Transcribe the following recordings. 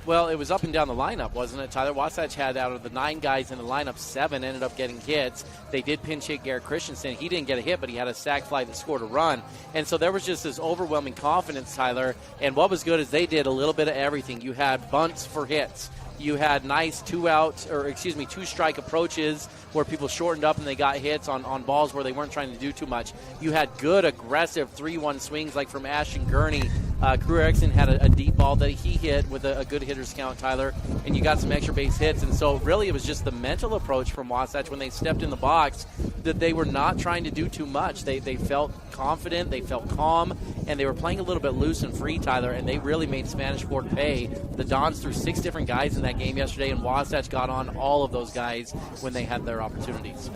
Well, it was up and down the lineup, wasn't it, Tyler? Wasatch had, out of the 9 guys in the lineup, 7 ended up getting hits. They did pinch hit Garrett Christensen. He didn't get a hit, but he had a sac fly that scored a run. And so there was just this overwhelming confidence, Tyler. And what was good is they did a little bit of everything. You had bunts for hits. You had nice two-strike approaches where people shortened up and they got hits on balls where they weren't trying to do too much. You had good, aggressive 3-1 swings like from Ashton Gurney. Crew Erickson had a deep ball that he hit with a good hitter's count, Tyler, and you got some extra base hits. And so really it was just the mental approach from Wasatch when they stepped in the box that they were not trying to do too much. They felt confident, they felt calm, and they were playing a little bit loose and free, Tyler, and they really made Spanish Fort pay. The Dons threw 6 different guys in that game yesterday, and Wasatch got on all of those guys when they had their opportunities.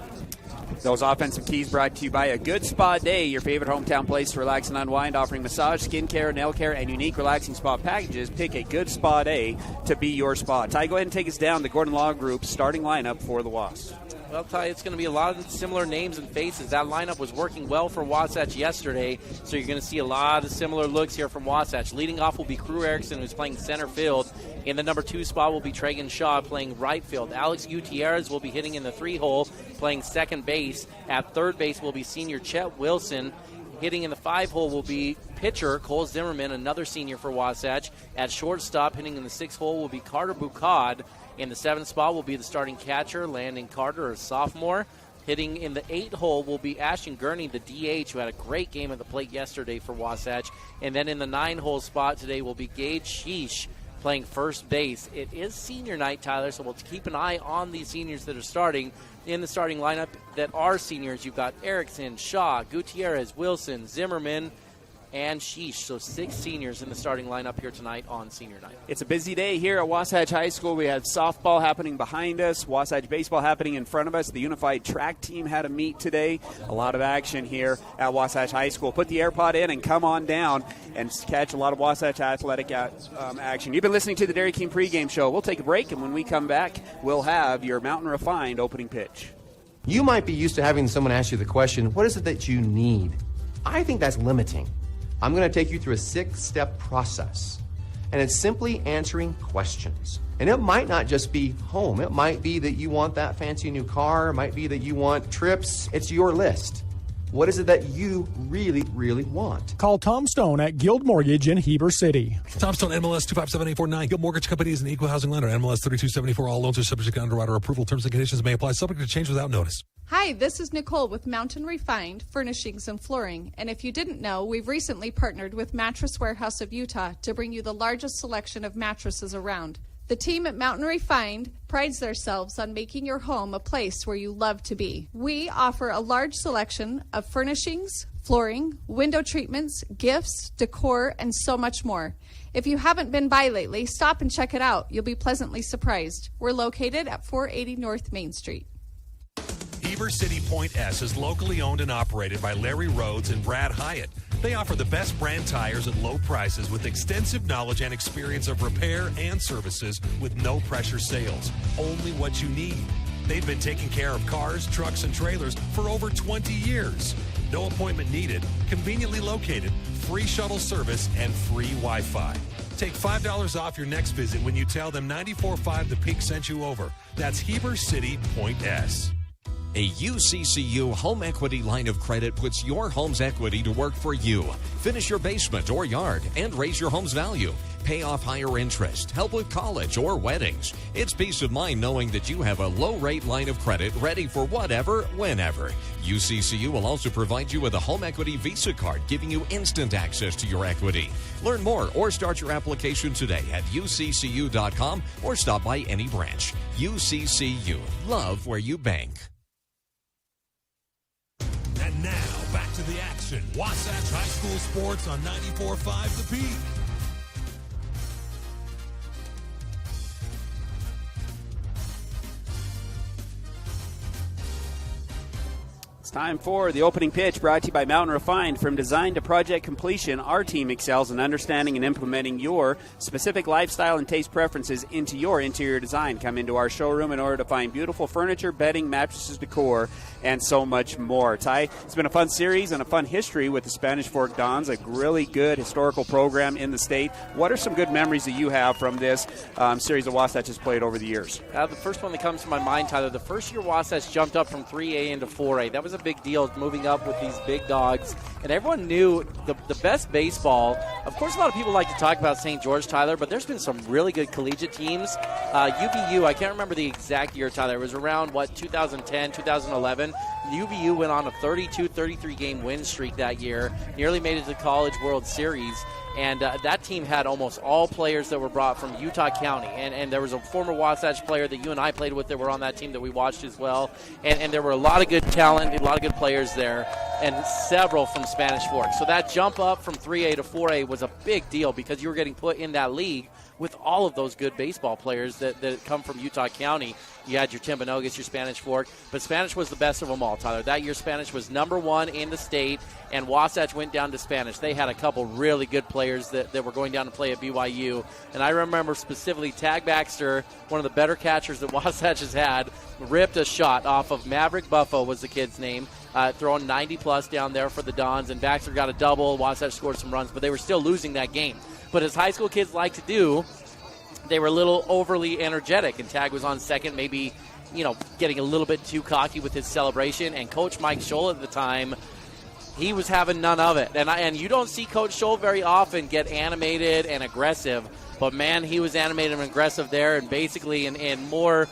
Those offensive keys brought to you by A Good Spa Day, your favorite hometown place to relax and unwind, offering massage, skin care, nail care, and unique relaxing spa packages. Pick A Good Spa Day to be your spa. Ty, go ahead and take us down the Gordon Law Group starting lineup for the Wasps. Well, Ty, it's going to be a lot of similar names and faces. That lineup was working well for Wasatch yesterday, so you're going to see a lot of similar looks here from Wasatch. Leading off will be Crew Erickson, who's playing center field. In the number 2 spot will be Tragan Shaw playing right field. Alex Gutierrez will be hitting in the 3-hole, playing second base. At third base will be senior Chett Wilson. Hitting in the 5-hole will be pitcher Cole Zimmerman, another senior for Wasatch. At shortstop, hitting in the 6th-hole will be Carter Bucad. In the 7th spot will be the starting catcher, Landon Carter, a sophomore. Hitting in the 8-hole will be Ashton Gurney, the DH, who had a great game at the plate yesterday for Wasatch. And then in the 9-hole spot today will be Gage Schiess playing first base. It is senior night, Tyler, so we'll keep an eye on these seniors that are starting. In the starting lineup that are seniors, you've got Erickson, Shaw, Gutierrez, Wilson, Zimmerman, and Schiess. So 6 seniors in the starting lineup here tonight on senior night. It's a busy day here at Wasatch High School. We have softball happening behind us, Wasatch baseball happening in front of us. The unified track team had a meet today. A lot of action here at Wasatch High School. Put the AirPod in and come on down and catch a lot of Wasatch athletic action. You've been listening to the Dairy King pregame show. We'll take a break, and when we come back, we'll have your Mountain Refined opening pitch. You might be used to having someone ask you the question, what is it that you need? I think that's limiting. I'm going to take you through a 6-step process, and it's simply answering questions. And it might not just be home. It might be that you want that fancy new car. It might be that you want trips. It's your list. What is it that you really, really want? Call Tom Stone at Guild Mortgage in Heber City. Tom Stone, MLS 257849. Guild Mortgage Company is an equal housing lender. MLS 3274. All loans are subject to underwriter approval. Terms and conditions may apply. Subject to change without notice. Hi, this is Nicole with Mountain Refined Furnishings and Flooring. And if you didn't know, we've recently partnered with Mattress Warehouse of Utah to bring you the largest selection of mattresses around. The team at Mountain Refined prides themselves on making your home a place where you love to be. We offer a large selection of furnishings, flooring, window treatments, gifts, decor, and so much more. If you haven't been by lately, stop and check it out. You'll be pleasantly surprised. We're located at 480 North Main Street. Heber City Point S is locally owned and operated by Larry Rhodes and Brad Hyatt. They offer the best brand tires at low prices with extensive knowledge and experience of repair and services with no pressure sales. Only what you need. They've been taking care of cars, trucks, and trailers for over 20 years. No appointment needed, conveniently located, free shuttle service, and free Wi-Fi. Take $5 off your next visit when you tell them 94.5 The Peak sent you over. That's Heber City Point S. A UCCU home equity line of credit puts your home's equity to work for you. Finish your basement or yard and raise your home's value. Pay off higher interest, help with college or weddings. It's peace of mind knowing that you have a low-rate line of credit ready for whatever, whenever. UCCU will also provide you with a home equity Visa card, giving you instant access to your equity. Learn more or start your application today at uccu.com or stop by any branch. UCCU. Love where you bank. And now, back to the action. Wasatch High School Sports on 94.5 The Peak. It's Time for the opening pitch, brought to you by Mountain Refined. From design to project completion, our team excels in understanding and implementing your specific lifestyle and taste preferences into your interior design. Come into our showroom in order to find beautiful furniture, bedding, mattresses, decor, and so much more. Ty, it's been a fun series and a fun history with the Spanish Fork Dons, a really good historical program in the state. What are some good memories that you have from this series that Wasatch has played over the years? The first one that comes to my mind, Tyler, the first year Wasatch jumped up from 3A into 4A. That was a big deal, moving up with these big dogs. And everyone knew the best baseball. Of course, a lot of people like to talk about St. George, Tyler, but there's been some really good collegiate teams. UVU, I can't remember the exact year, Tyler. It was around, 2010, 2011. UVU went on a 32-33 game win streak that year, nearly made it to the College World Series. And that team had almost all players that were brought from Utah County. And there was a former Wasatch player that you and I played with that were on that team that we watched as well. And there were a lot of good talent, a lot of good players there, and several from Spanish Fork. So that jump up from 3A to 4A was a big deal because you were getting put in that league with all of those good baseball players that come from Utah County. You had your Timpanogos, your Spanish Fork, but Spanish was the best of them all, Tyler. That year, Spanish was number one in the state, and Wasatch went down to Spanish. They had a couple really good players that were going down to play at BYU, and I remember specifically Tag Baxter, one of the better catchers that Wasatch has had, ripped a shot off of Maverick Buffo was the kid's name, throwing 90-plus down there for the Dons, and Baxter got a double. Wasatch scored some runs, but they were still losing that game. But as high school kids like to do, they were a little overly energetic, and Tag was on second, maybe, getting a little bit too cocky with his celebration. And Coach Mike Scholl at the time, he was having none of it. And you don't see Coach Scholl very often get animated and aggressive, but man, he was animated and aggressive there, and basically in more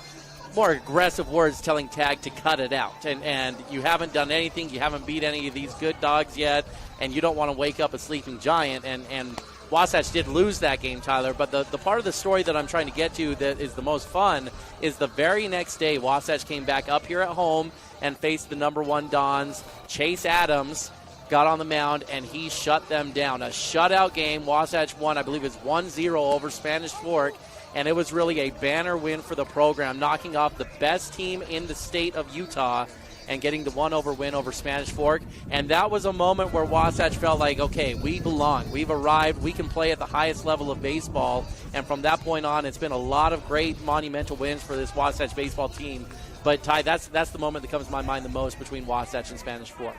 aggressive words telling Tag to cut it out. And you haven't done anything, you haven't beat any of these good dogs yet, and you don't want to wake up a sleeping giant. And Wasatch did lose that game, Tyler, but the part of the story that I'm trying to get to that is the most fun is the very next day Wasatch came back up here at home and faced the number one Dons. Chase Adams got on the mound, and he shut them down. A shutout game. Wasatch won, I believe it was 1-0 over Spanish Fork, and it was really a banner win for the program, knocking off the best team in the state of Utah and getting the 1-over win over Spanish Fork. And that was a moment where Wasatch felt like, okay, we belong. We've arrived. We can play at the highest level of baseball. And from that point on, it's been a lot of great monumental wins for this Wasatch baseball team. But, Ty, that's the moment that comes to my mind the most between Wasatch and Spanish Fork.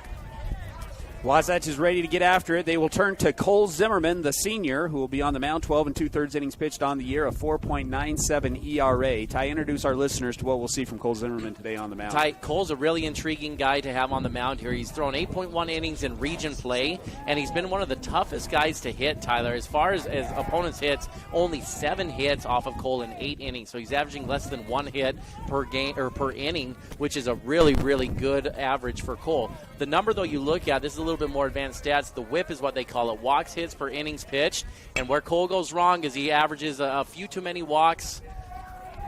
Wasatch is ready to get after it. They will turn to Cole Zimmerman, the senior, who will be on the mound. 12 2/3 innings pitched on the year, a 4.97 ERA. Ty, introduce our listeners to what we'll see from Cole Zimmerman today on the mound. Ty, Cole's a really intriguing guy to have on the mound here. He's thrown 8.1 innings in region play, and he's been one of the toughest guys to hit, Tyler. As far as opponents' hits, only 7 hits off of Cole in 8 innings. So he's averaging less than 1 hit per game or per inning, which is a really, really good average for Cole. The number, though, you look at, this is a little bit more advanced stats. The whip is what they call it, walks, hits per innings pitched. And where Cole goes wrong is he averages a few too many walks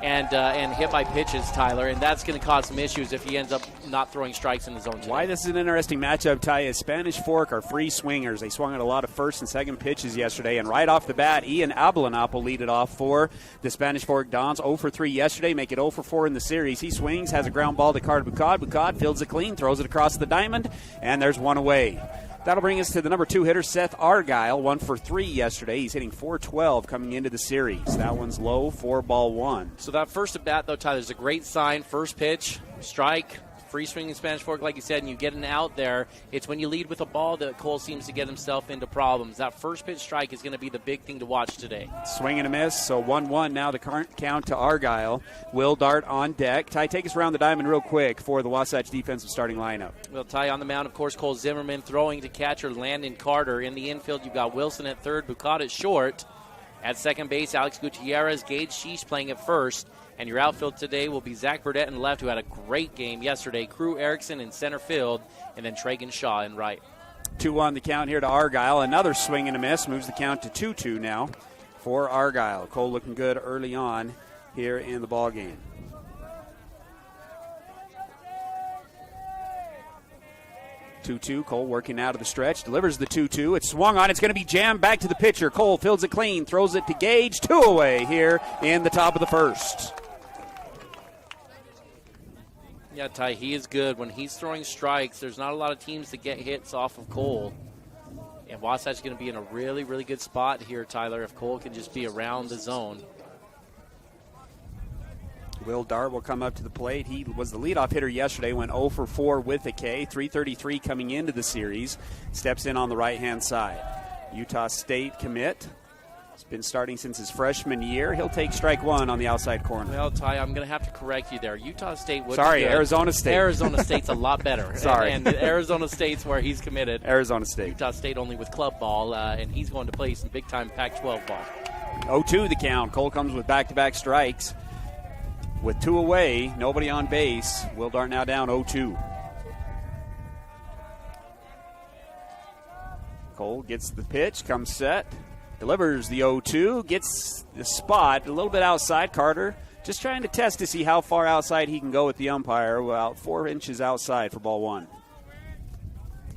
and hit by pitches, Tyler, and that's going to cause some issues if he ends up not throwing strikes in his own team. Why this is an interesting matchup, Ty, is Spanish Fork are free swingers. They swung at a lot of first and second pitches yesterday, and right off the bat, Ian Ablanop will lead it off for the Spanish Fork Dons. 0 for 3 yesterday, make it 0 for 4 in the series. He swings, has a ground ball to Carter Bucad. Bucad fields it clean, throws it across the diamond, and there's one away. That'll bring us to the number 2 hitter, Seth Argyle, 1 for 3 yesterday. He's hitting .412 coming into the series. That one's low, 4-1. So that first at bat, though, Tyler, is a great sign. First pitch, strike, free swinging Spanish Fork, like you said, and you get an out there. It's when you lead with a ball that Cole seems to get himself into problems. That first pitch strike is going to be the big thing to watch today. Swing and a miss, so 1-1 now the current count to Argyle. Will Dart on deck. Ty, take us around the diamond real quick for the Wasatch defensive starting lineup. Well, Ty, on the mound, of course, Cole Zimmerman throwing to catcher Landon Carter. In the infield, you've got Wilson at third, Bucad at short. At second base, Alex Gutierrez, Gage Schiess playing at first. And your outfield today will be Zach Burdett in left, who had a great game yesterday. Crew Erickson in center field, and then Tragan Shaw in right. 2-1 the count here to Argyle. Another swing and a miss moves the count to 2-2 now for Argyle. Cole looking good early on here in the ball game. 2-2, Cole working out of the stretch, delivers the 2-2. It's swung on, it's going to be jammed back to the pitcher. Cole fields it clean, throws it to Gage, 2 away here in the top of the first. Yeah, Ty, he is good. When he's throwing strikes, there's not a lot of teams that get hits off of Cole. And Wasatch is going to be in a really, really good spot here, Tyler, if Cole can just be around the zone. Will Dart will come up to the plate. He was the leadoff hitter yesterday, went 0 for 4 with a K, 333 coming into the series. Steps in on the right-hand side. Utah State commit. He's been starting since his freshman year. He'll take strike one on the outside corner. Well, Ty, I'm going to have to correct you there. Utah State was Sorry, good. Arizona State. Arizona State's a lot better. Sorry. And Arizona State's where he's committed. Arizona State. Utah State only with club ball, and he's going to play some big-time Pac-12 ball. 0-2 the count. Cole comes with back-to-back strikes. With 2 away, nobody on base. Will Dart now down 0-2. Cole gets the pitch, comes set, delivers the 0-2, gets the spot a little bit outside. Carter just trying to test to see how far outside he can go with the umpire. About 4 inches outside for ball one.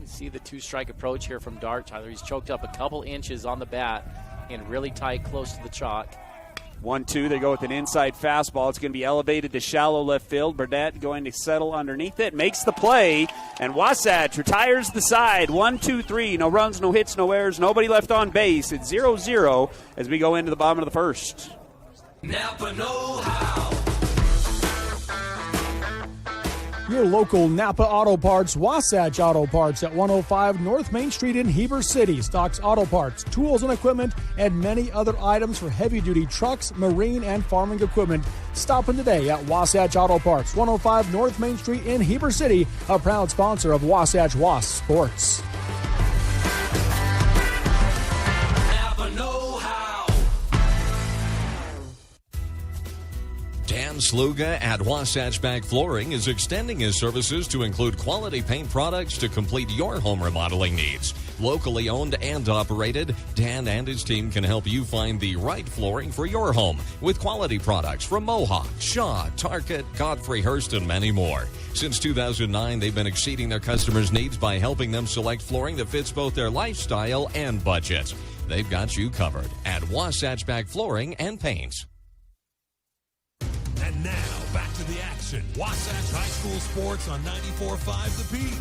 You see the 2-strike approach here from Dart, Tyler. He's choked up a couple inches on the bat and really tight close to the chalk. 1-2, they go with an inside fastball. It's going to be elevated to shallow left field. Burdett going to settle underneath it, makes the play, and Wasatch retires the side. 1-2-3, no runs, no hits, no errors, nobody left on base. It's 0-0 as we go into the bottom of the first. Napa know-how. Your local Napa Auto Parts, Wasatch Auto Parts at 105 North Main Street in Heber City. Stocks auto parts, tools and equipment, and many other items for heavy-duty trucks, marine, and farming equipment. Stop in today at Wasatch Auto Parts, 105 North Main Street in Heber City, a proud sponsor of Wasatch Wasps Sports. Napa know-how. Dan Sluga at Wasatch Bank Flooring is extending his services to include quality paint products to complete your home remodeling needs. Locally owned and operated, Dan and his team can help you find the right flooring for your home with quality products from Mohawk, Shaw, Target, Godfrey Hirst, and many more. Since 2009, they've been exceeding their customers' needs by helping them select flooring that fits both their lifestyle and budget. They've got you covered at Wasatch Bank Flooring and Paints. And now, back to the action. Wasatch High School Sports on 94.5 The Peak.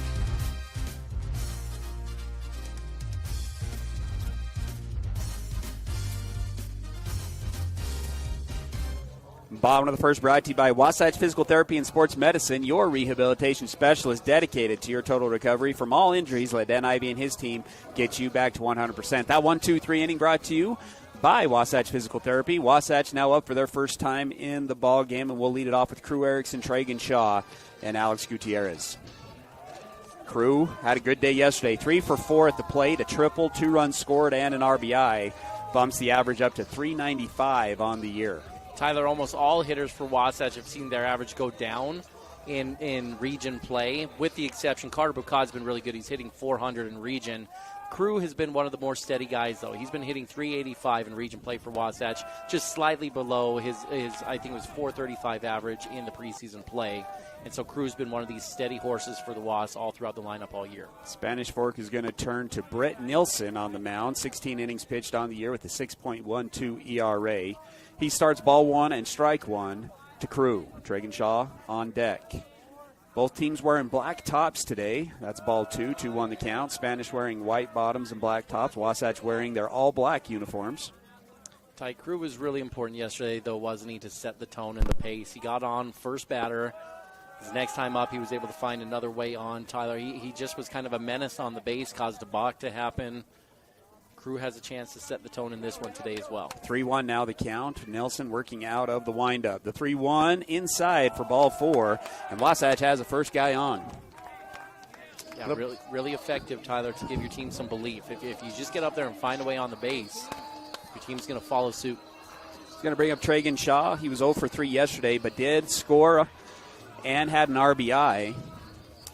Bottom of the first brought to you by Wasatch Physical Therapy and Sports Medicine, your rehabilitation specialist dedicated to your total recovery from all injuries. Let Dan Ivey and his team get you back to 100%. That 1-2-3 inning brought to you by Wasatch Physical Therapy. Wasatch now up for their first time in the ball game, and we'll lead it off with Crew Erickson, Tragan Shaw, and Alex Gutierrez. Crew had a good day yesterday. 3 for 4 at the plate, a triple, 2 runs scored, and an RBI. Bumps the average up to 395 on the year. Tyler, almost all hitters for Wasatch have seen their average go down in region play, with the exception, Carter Bucad's been really good. He's hitting 400 in region. Crew has been one of the more steady guys, though. He's been hitting 385 in region play for Wasatch, just slightly below his I think it was 435 average in the preseason play. And so Crew's been one of these steady horses for the Wasps all throughout the lineup all year. Spanish Fork is going to turn to Brett Nilsson on the mound. 16 innings pitched on the year with a 6.12 ERA. He starts ball one and strike one to Crew. Tragan Shaw on deck. Both teams wearing black tops today. That's ball 2, 2-1 the count. Spanish wearing white bottoms and black tops. Wasatch wearing their all-black uniforms. Ty, Crew was really important yesterday, though, wasn't he, to set the tone and the pace. He got on first batter. His next time up, he was able to find another way on. Tyler, he just was kind of a menace on the base, caused a balk to happen. Crew has a chance to set the tone in this one today as well. 3-1 now the count. Nelson working out of the windup. The 3-1 inside for ball 4, and Wasatch has the first guy on. Yeah, really effective, Tyler, to give your team some belief. If you just get up there and find a way on the base, your team's going to follow suit. He's going to bring up Tragan Shaw. He was 0 for 3 yesterday, but did score and had an RBI.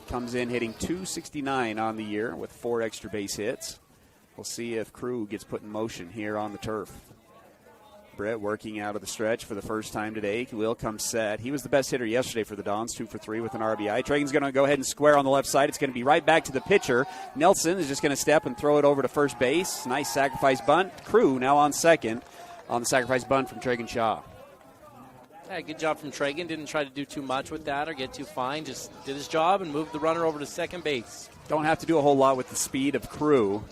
Comes in hitting .269 on the year with 4 extra base hits. We'll see if Crew gets put in motion here on the turf. Brett working out of the stretch for the first time today. Will comes set. He was the best hitter yesterday for the Dons, 2 for 3 with an RBI. Tragan's going to go ahead and square on the left side. It's going to be right back to the pitcher. Nelson is just going to step and throw it over to first base. Nice sacrifice bunt. Crew now on second on the sacrifice bunt from Tragan Shaw. Yeah, good job from Tragan. Didn't try to do too much with that or get too fine. Just did his job and moved the runner over to second base. Don't have to do a whole lot with the speed of Crew,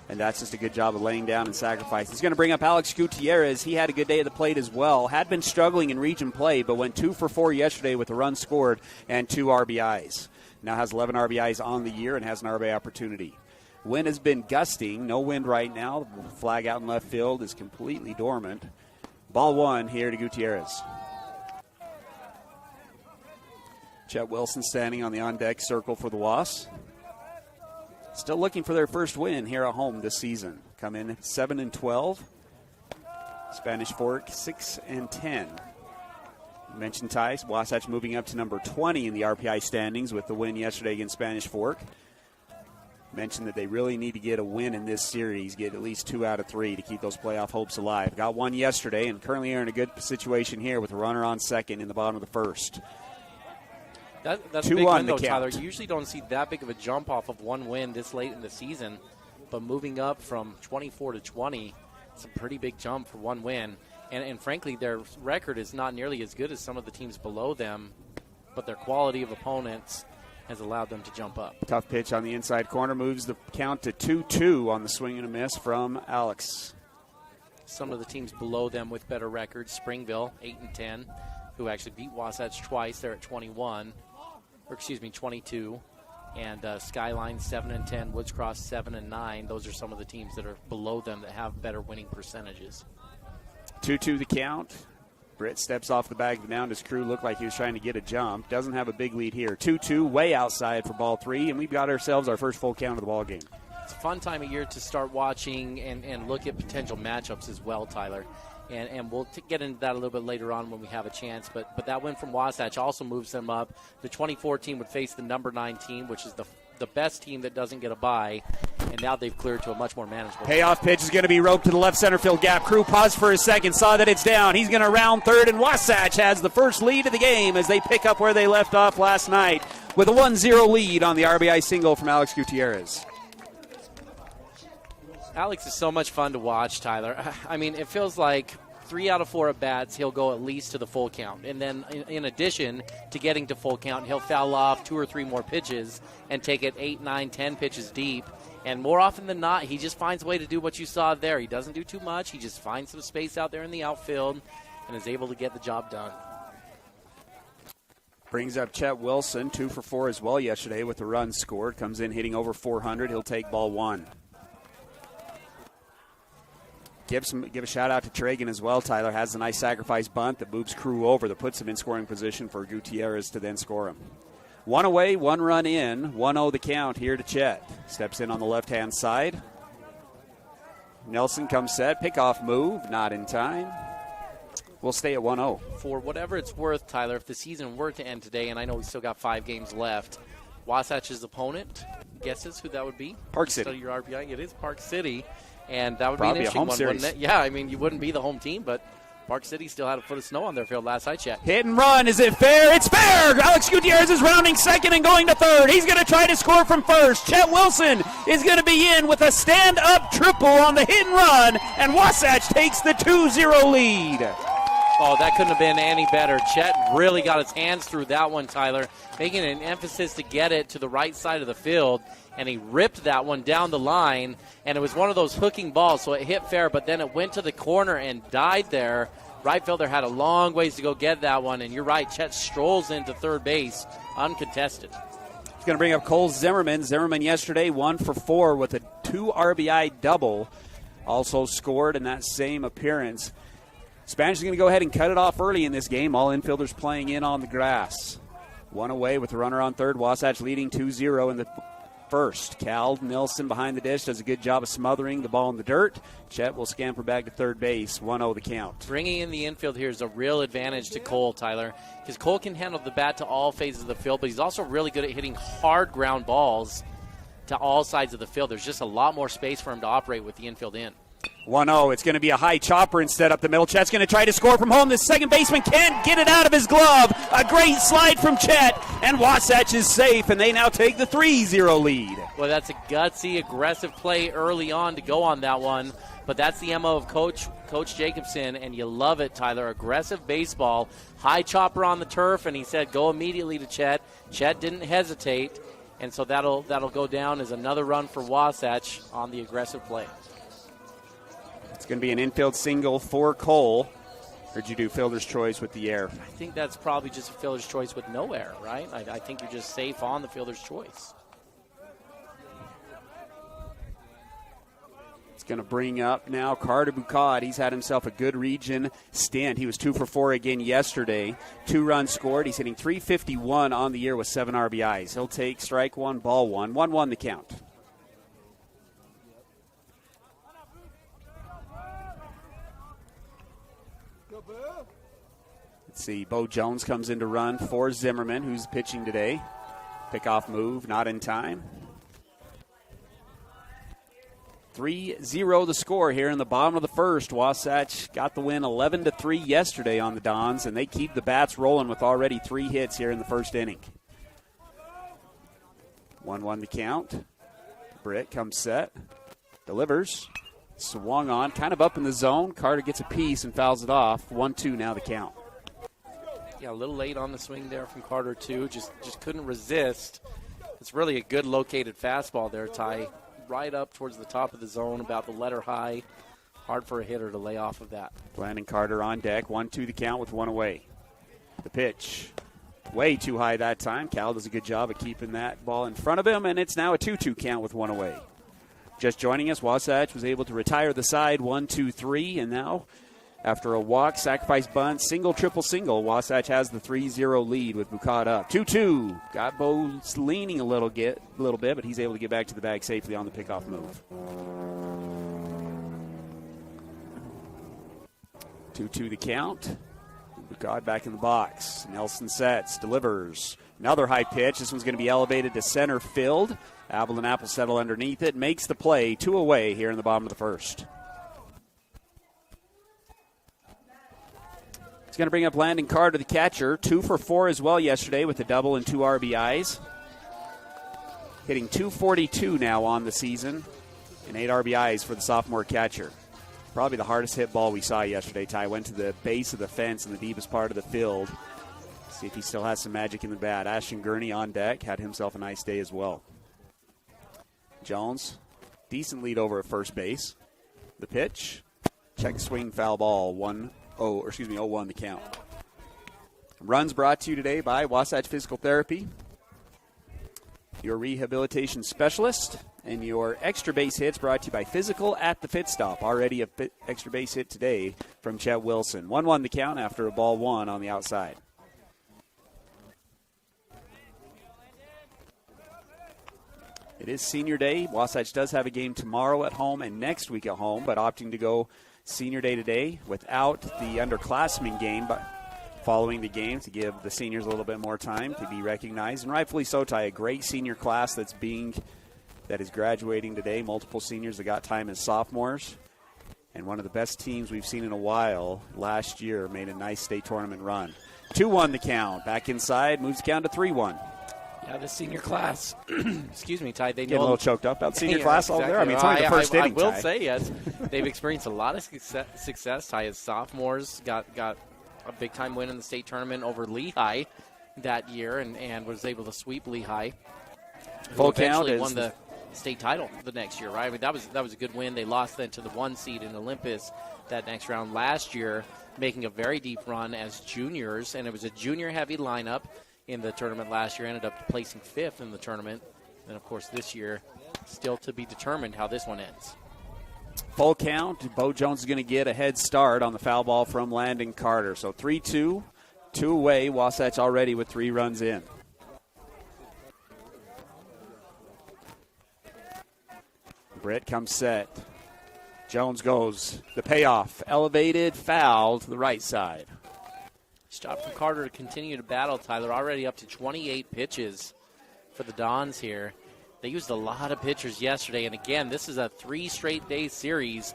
and that's just a good job of laying down and sacrifice. He's going to bring up Alex Gutierrez. He had a good day at the plate as well. Had been struggling in region play, but went 2 for 4 yesterday with a run scored and 2 RBIs. Now has 11 RBIs on the year and has an RBI opportunity. Wind has been gusting. No wind right now. The flag out in left field is completely dormant. Ball 1 here to Gutierrez. Chett Wilson standing on the on-deck circle for the Wasps. Still looking for their first win here at home this season. Come in 7-12. Spanish Fork 6-10. You mentioned Tice. Wasatch moving up to number 20 in the RPI standings with the win yesterday against Spanish Fork. Mentioned that they really need to get a win in this series, get at least 2 out of 3 to keep those playoff hopes alive. Got one yesterday and currently are in a good situation here with a runner on second in the bottom of the first. That's a big win, though, Tyler. You usually don't see that big of a jump off of one win this late in the season, but moving up from 24 to 20, it's a pretty big jump for one win. And frankly, their record is not nearly as good as some of the teams below them, but their quality of opponents has allowed them to jump up. Tough pitch on the inside corner, moves the count to 2-2 on the swing and a miss from Alex. Some of the teams below them with better records, Springville, 8-10, who actually beat Wasatch twice. They're at 22, and Skyline 7-10, Woods Cross 7-9. Those are some of the teams that are below them that have better winning percentages. 2-2 the count. Britt steps off the bag of the mound. His Crew looked like he was trying to get a jump. Doesn't have a big lead here. 2-2, way outside for ball 3, and we've got ourselves our first full count of the ball game. It's a fun time of year to start watching and look at potential matchups as well, Tyler. And we'll get into that a little bit later on when we have a chance. But that win from Wasatch also moves them up. The 24 team would face the number 9 team, which is the best team that doesn't get a bye. And now they've cleared to a much more manageable. Payoff pitch is going to be roped to the left center field gap. Crew paused for a second, saw that it's down. He's going to round third, and Wasatch has the first lead of the game as they pick up where they left off last night with a 1-0 lead on the RBI single from Alex Gutierrez. Alex is so much fun to watch, Tyler. I mean, it feels like 3 out of 4 at bats, he'll go at least to the full count. And then in addition to getting to full count, he'll foul off 2 or 3 more pitches and take it 8, 9, 10 pitches deep. And more often than not, he just finds a way to do what you saw there. He doesn't do too much. He just finds some space out there in the outfield and is able to get the job done. Brings up Chett Wilson, 2 for 4 as well yesterday with a run scored. Comes in hitting over 400. He'll take ball 1. Give a shout out to Tragan as well. Tyler has a nice sacrifice bunt that moves Crew over, that puts him in scoring position for Gutierrez to then score him. 1 away, 1 run in, 1-0 the count here to Chett. Steps in on the left-hand side. Nelson comes set, pickoff move, not in time. We'll stay at 1-0. For whatever it's worth, Tyler, if the season were to end today, and I know we still got 5 games left, Wasatch's opponent, guesses who that would be? Park City. Study your RBI. It is Park City. And that would Probably be an interesting one, series. wouldn't it? Yeah, I mean, you wouldn't be the home team, but Park City still had a foot of snow on their field last I checked. Hit and run. Is it fair? It's fair! Alex Gutierrez is rounding second and going to third. He's going to try to score from first. Chett Wilson is going to be in with a stand-up triple on the hit and run, and Wasatch takes the 2-0 lead. Oh, that couldn't have been any better. Chett really got his hands through that one, Tyler, making an emphasis to get it to the right side of the field, and he ripped that one down the line, and it was one of those hooking balls, so it hit fair, but then it went to the corner and died there. Right fielder had a long ways to go get that one, and you're right, Chett strolls into third base uncontested. He's going to bring up Cole Zimmerman. Zimmerman yesterday 1 for 4 with a 2 RBI double. Also scored in that same appearance. Spanish is going to go ahead and cut it off early in this game. All infielders playing in on the grass. 1 away with the runner on third. Wasatch leading 2-0 in the first. Cal Nilsson behind the dish does a good job of smothering the ball in the dirt. Chett will scamper back to third base. 1-0 the count. Bringing in the infield here is a real advantage to Cole, Tyler, because Cole can handle the bat to all phases of the field, but he's also really good at hitting hard ground balls to all sides of the field. There's just a lot more space for him to operate with the infield in. 1-0. It's going to be a high chopper instead up the middle. Chett's going to try to score from home. The second baseman can't get it out of his glove. A great slide from Chett, and Wasatch is safe, and they now take the 3-0 lead. Well, that's a gutsy, aggressive play early on to go on that one But that's the MO of Coach Jacobson, and you love it, Tyler. Aggressive baseball, high chopper on the turf, and he said go immediately to Chett. Chett didn't hesitate, and so that'll go down as another run for Wasatch on the aggressive play. It's going to be an infield single for Cole. Or did you do fielder's choice with the air? I think that's probably just a fielder's choice with no air, right? I think you're just safe on the fielder's choice. It's going to bring up now Carter Bucad. He's had himself a good region stint. He was 2 for 4 again yesterday. 2 runs scored. He's hitting .351 on the year with 7 RBIs. He'll take strike one, ball one. 1-1 the count. Let's see, Bo Jones comes in to run for Zimmerman, who's pitching today. Pickoff move, not in time. 3-0 the score here in the bottom of the first. Wasatch got the win 11-3 yesterday on the Dons, and they keep the bats rolling with already 3 hits here in the first inning. 1-1 the count. Britt comes set, delivers, swung on, kind of up in the zone. Carter gets a piece and fouls it off. 1-2 now the count. Yeah, a little late on the swing there from Carter, too. Just couldn't resist. It's really a good located fastball there, Ty. Right up towards the top of the zone, about the letter high. Hard for a hitter to lay off of that. Landon Carter on deck. 1-2 the count with 1 away. The pitch. Way too high that time. Cal does a good job of keeping that ball in front of him, and it's now a 2-2 count with 1 away. Just joining us, Wasatch was able to retire the side 1-2-3, and now after a walk, sacrifice bunt, single, triple, single, Wasatch has the 3-0 lead with Bucad up. 2-2. Got Bo leaning a little bit, but he's able to get back to the bag safely on the pickoff move. 2-2 the count. Bucad back in the box. Nelson sets, delivers. Another high pitch. This one's going to be elevated to center field. Abel and Apple settle underneath it. Makes the play. 2 away here in the bottom of the first. It's going to bring up Landon Carter, the catcher. 2 for 4 as well yesterday with a double and 2 RBIs. Hitting .242 now on the season and 8 RBIs for the sophomore catcher. Probably the hardest hit ball we saw yesterday, Ty. Went to the base of the fence in the deepest part of the field. See if he still has some magic in the bat. Ashton Gurney on deck. Had himself a nice day as well. Jones, decent lead over at first base. The pitch. Check swing, foul ball. 0-1 the count. Runs brought to you today by Wasatch Physical Therapy, your rehabilitation specialist, and your extra base hits brought to you by Physical at the Fit Stop. Already a extra base hit today from Chett Wilson. 1-1 the count after a ball 1 on the outside. It is senior day. Wasatch does have a game tomorrow at home and next week at home, but opting to go senior day today without the underclassmen game, but following the game to give the seniors a little bit more time to be recognized. And rightfully so, Ty, a great senior class that is graduating today. Multiple seniors that got time as sophomores. And one of the best teams we've seen in a while last year made a nice state tournament run. 2-1 the count. Back inside, moves the count to 3-1. Yeah, the senior class, excuse me, Ty, they Getting know a little choked up about senior yeah, class exactly. all there. I mean, it's only the first inning, I will Ty. say, yes, they've experienced a lot of success. Ty, as sophomores, got a big-time win in the state tournament over Lehigh that year and was able to sweep Lehigh. Full count eventually is won the state title the next year, right? I mean, that was a good win. They lost then to the 1 seed in Olympus that next round last year, making a very deep run as juniors, and it was a junior-heavy lineup in the tournament last year, ended up placing 5th in the tournament. And, of course, this year, still to be determined how this one ends. Full count. Bo Jones is going to get a head start on the foul ball from Landon Carter. So 3-2, 2 away. Wasatch already with 3 runs in. Britt comes set. Jones goes. The payoff. Elevated, foul to the right side. Stop from Carter to continue to battle, Tyler. Already up to 28 pitches for the Dons here. They used a lot of pitchers yesterday. And, again, this is a 3 straight day series,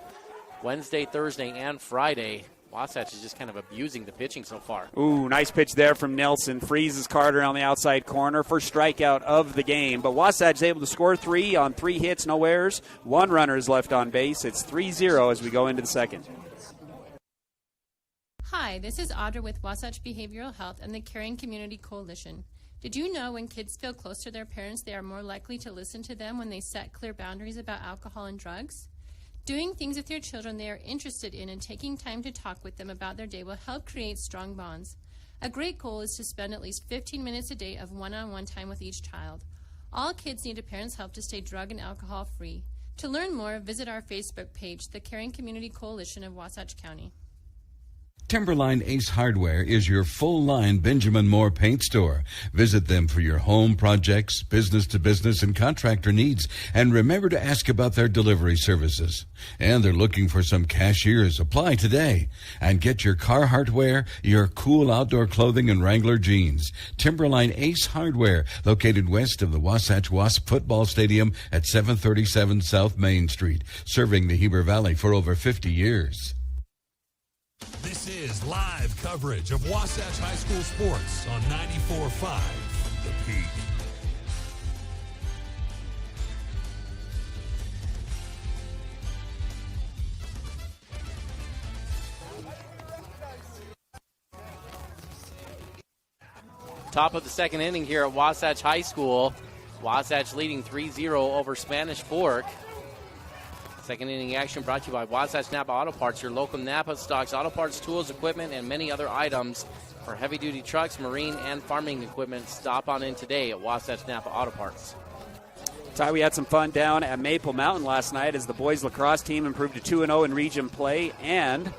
Wednesday, Thursday, and Friday. Wasatch is just kind of abusing the pitching so far. Ooh, nice pitch there from Nelson. Freezes Carter on the outside corner. First strikeout of the game. But Wasatch is able to score 3 on 3 hits, no errors. 1 runner is left on base. It's 3-0 as we go into the second. Hi, this is Audra with Wasatch Behavioral Health and the Caring Community Coalition. Did you know when kids feel close to their parents, they are more likely to listen to them when they set clear boundaries about alcohol and drugs? Doing things with your children they are interested in and taking time to talk with them about their day will help create strong bonds. A great goal is to spend at least 15 minutes a day of one-on-one time with each child. All kids need a parent's help to stay drug and alcohol free. To learn more, visit our Facebook page, the Caring Community Coalition of Wasatch County. Timberline Ace Hardware is your full-line Benjamin Moore paint store. Visit them for your home projects, business-to-business, and contractor needs. And remember to ask about their delivery services. And they're looking for some cashiers. Apply today. And get your Carhartt wear, your cool outdoor clothing, and Wrangler jeans. Timberline Ace Hardware, located west of the Wasatch Wasps Football Stadium at 737 South Main Street, serving the Heber Valley for over 50 years. This is live coverage of Wasatch High School sports on 94.5 The Peak. Top of the second inning here at Wasatch High School. Wasatch leading 3-0 over Spanish Fork. Second inning action brought to you by Wasatch Napa Auto Parts. Your local Napa stocks auto parts, tools, equipment, and many other items for heavy-duty trucks, marine, and farming equipment. Stop on in today at Wasatch Napa Auto Parts. Ty, we had some fun down at Maple Mountain last night as the boys lacrosse team improved to 2-0 in region play and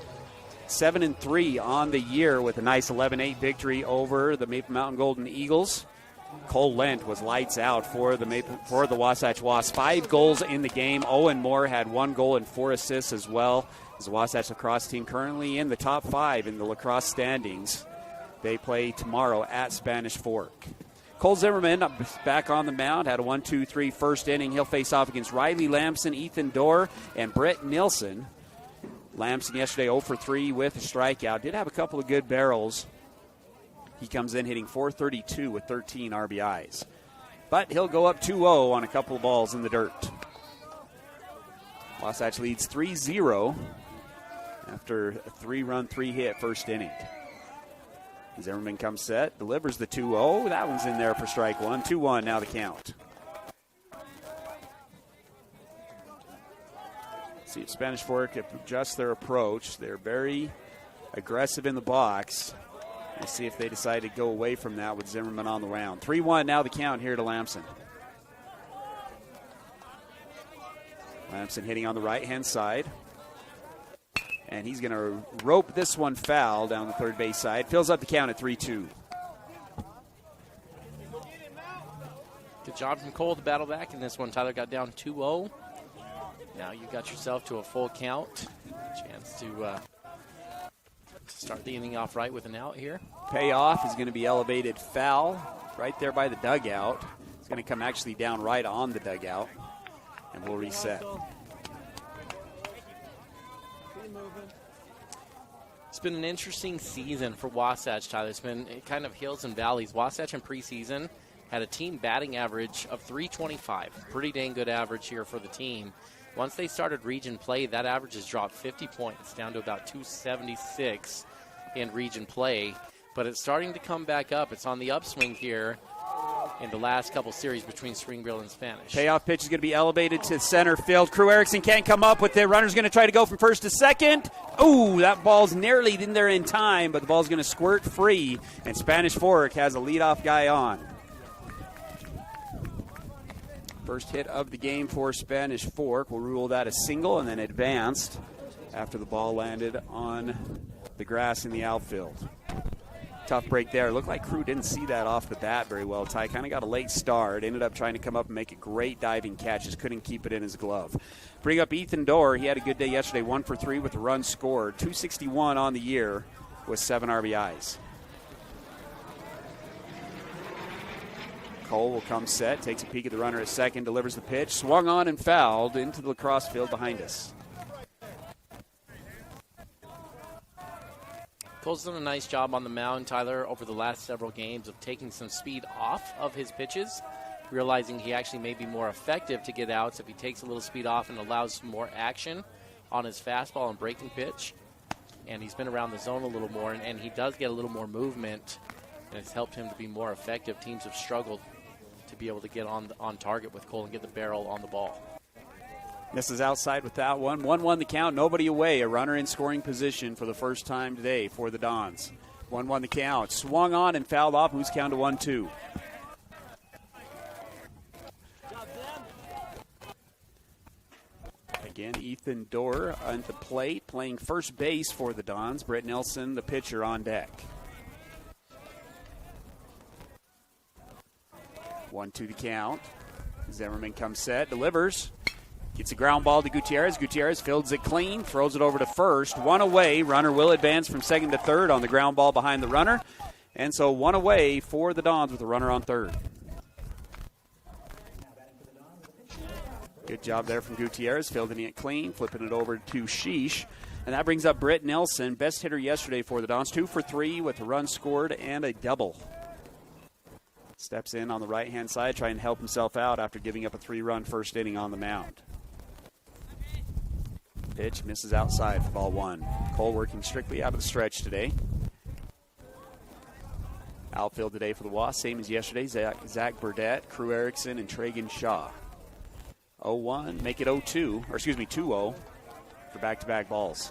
7-3 on the year with a nice 11-8 victory over the Maple Mountain Golden Eagles. Cole Lent was lights out for the Wasatch Wasps. 5 goals in the game. Owen Moore had 1 goal and 4 assists as well. As the Wasatch lacrosse team currently in the top 5 in the lacrosse standings. They play tomorrow at Spanish Fork. Cole Zimmerman back on the mound, had a 1-2-3 first inning. He'll face off against Riley Lamson, Ethan Dorr, and Brett Nilsson. Lamson yesterday 0 for 3 with a strikeout. Did have a couple of good barrels. He comes in hitting .432 with 13 RBIs. But he'll go up 2-0 on a couple of balls in the dirt. Wasatch leads 3-0 after a 3-run, 3-hit first inning. Zimmerman comes set, delivers the 2-0. That one's in there for strike one. 2-1 now the count. See if Spanish Fork adjusts their approach. They're very aggressive in the box. We'll see if they decide to go away from that with Zimmerman on the round. 3-1 now the count here to Lamson. Lamson hitting on the right-hand side. And he's going to rope this one foul down the third base side. Fills up the count at 3-2. Good job from Cole to battle back in this one. Tyler got down 2-0. Now you got yourself to a full count. Chance to start the inning off right with an out here. Payoff is going to be elevated foul right there by the dugout. It's going to come actually down right on the dugout. And we'll reset. It's been an interesting season for Wasatch, Tyler. It's been kind of hills and valleys. Wasatch in preseason had a team batting average of .325. Pretty dang good average here for the team. Once they started region play, that average has dropped 50 points, down to about .276 in region play. But it's starting to come back up. It's on the upswing here in the last couple series between Springville and Spanish. Payoff pitch is going to be elevated to center field. Crew Erickson can't come up with it. Runner's going to try to go from first to second. Ooh, that ball's nearly in there in time, but the ball's going to squirt free, and Spanish Fork has a leadoff guy on. First hit of the game for Spanish Fork. We'll rule that a single and then advanced after the ball landed on the grass in the outfield. Tough break there. Looked like Crew didn't see that off the bat very well. Ty kind of got a late start. Ended up trying to come up and make a great diving catch. Just couldn't keep it in his glove. Bring up Ethan Dorr. He had a good day yesterday. 1 for 3 with a run scored. .261 on the year with 7 RBIs. Cole will come set, takes a peek at the runner at second, delivers the pitch, swung on and fouled into the lacrosse field behind us. Cole's done a nice job on the mound, Tyler, over the last several games of taking some speed off of his pitches, realizing he actually may be more effective to get outs if he takes a little speed off and allows some more action on his fastball and breaking pitch. And he's been around the zone a little more, and he does get a little more movement, and it's helped him to be more effective. Teams have struggled to be able to get on target with Cole and get the barrel on the ball. Misses outside with that one. 1-1 the count, nobody away. A runner in scoring position for the first time today for the Dons. 1-1 the count. Swung on and fouled off. Moves count to 1-2. Again, Ethan Dorr on the plate, playing first base for the Dons. Britt Nelson, the pitcher, on deck. 1-2 the count. Zimmerman comes set, delivers. Gets a ground ball to Gutierrez. Gutierrez fields it clean, throws it over to first. One away. Runner will advance from second to third on the ground ball behind the runner. And so one away for the Dons with a runner on third. Good job there from Gutierrez, fielding it clean, flipping it over to Schiess. And that brings up Britt Nelson, best hitter yesterday for the Dons. 2 for 3 with a run scored and a double. Steps in on the right-hand side, trying to help himself out after giving up a 3-run first inning on the mound. Pitch misses outside for ball 1. Cole working strictly out of the stretch today. Outfield today for the Wasps, same as yesterday. Zach Burdett, Crew Erickson, and Tragan Shaw. 0-1, make it 0-2, or excuse me, 2-0 for back-to-back balls.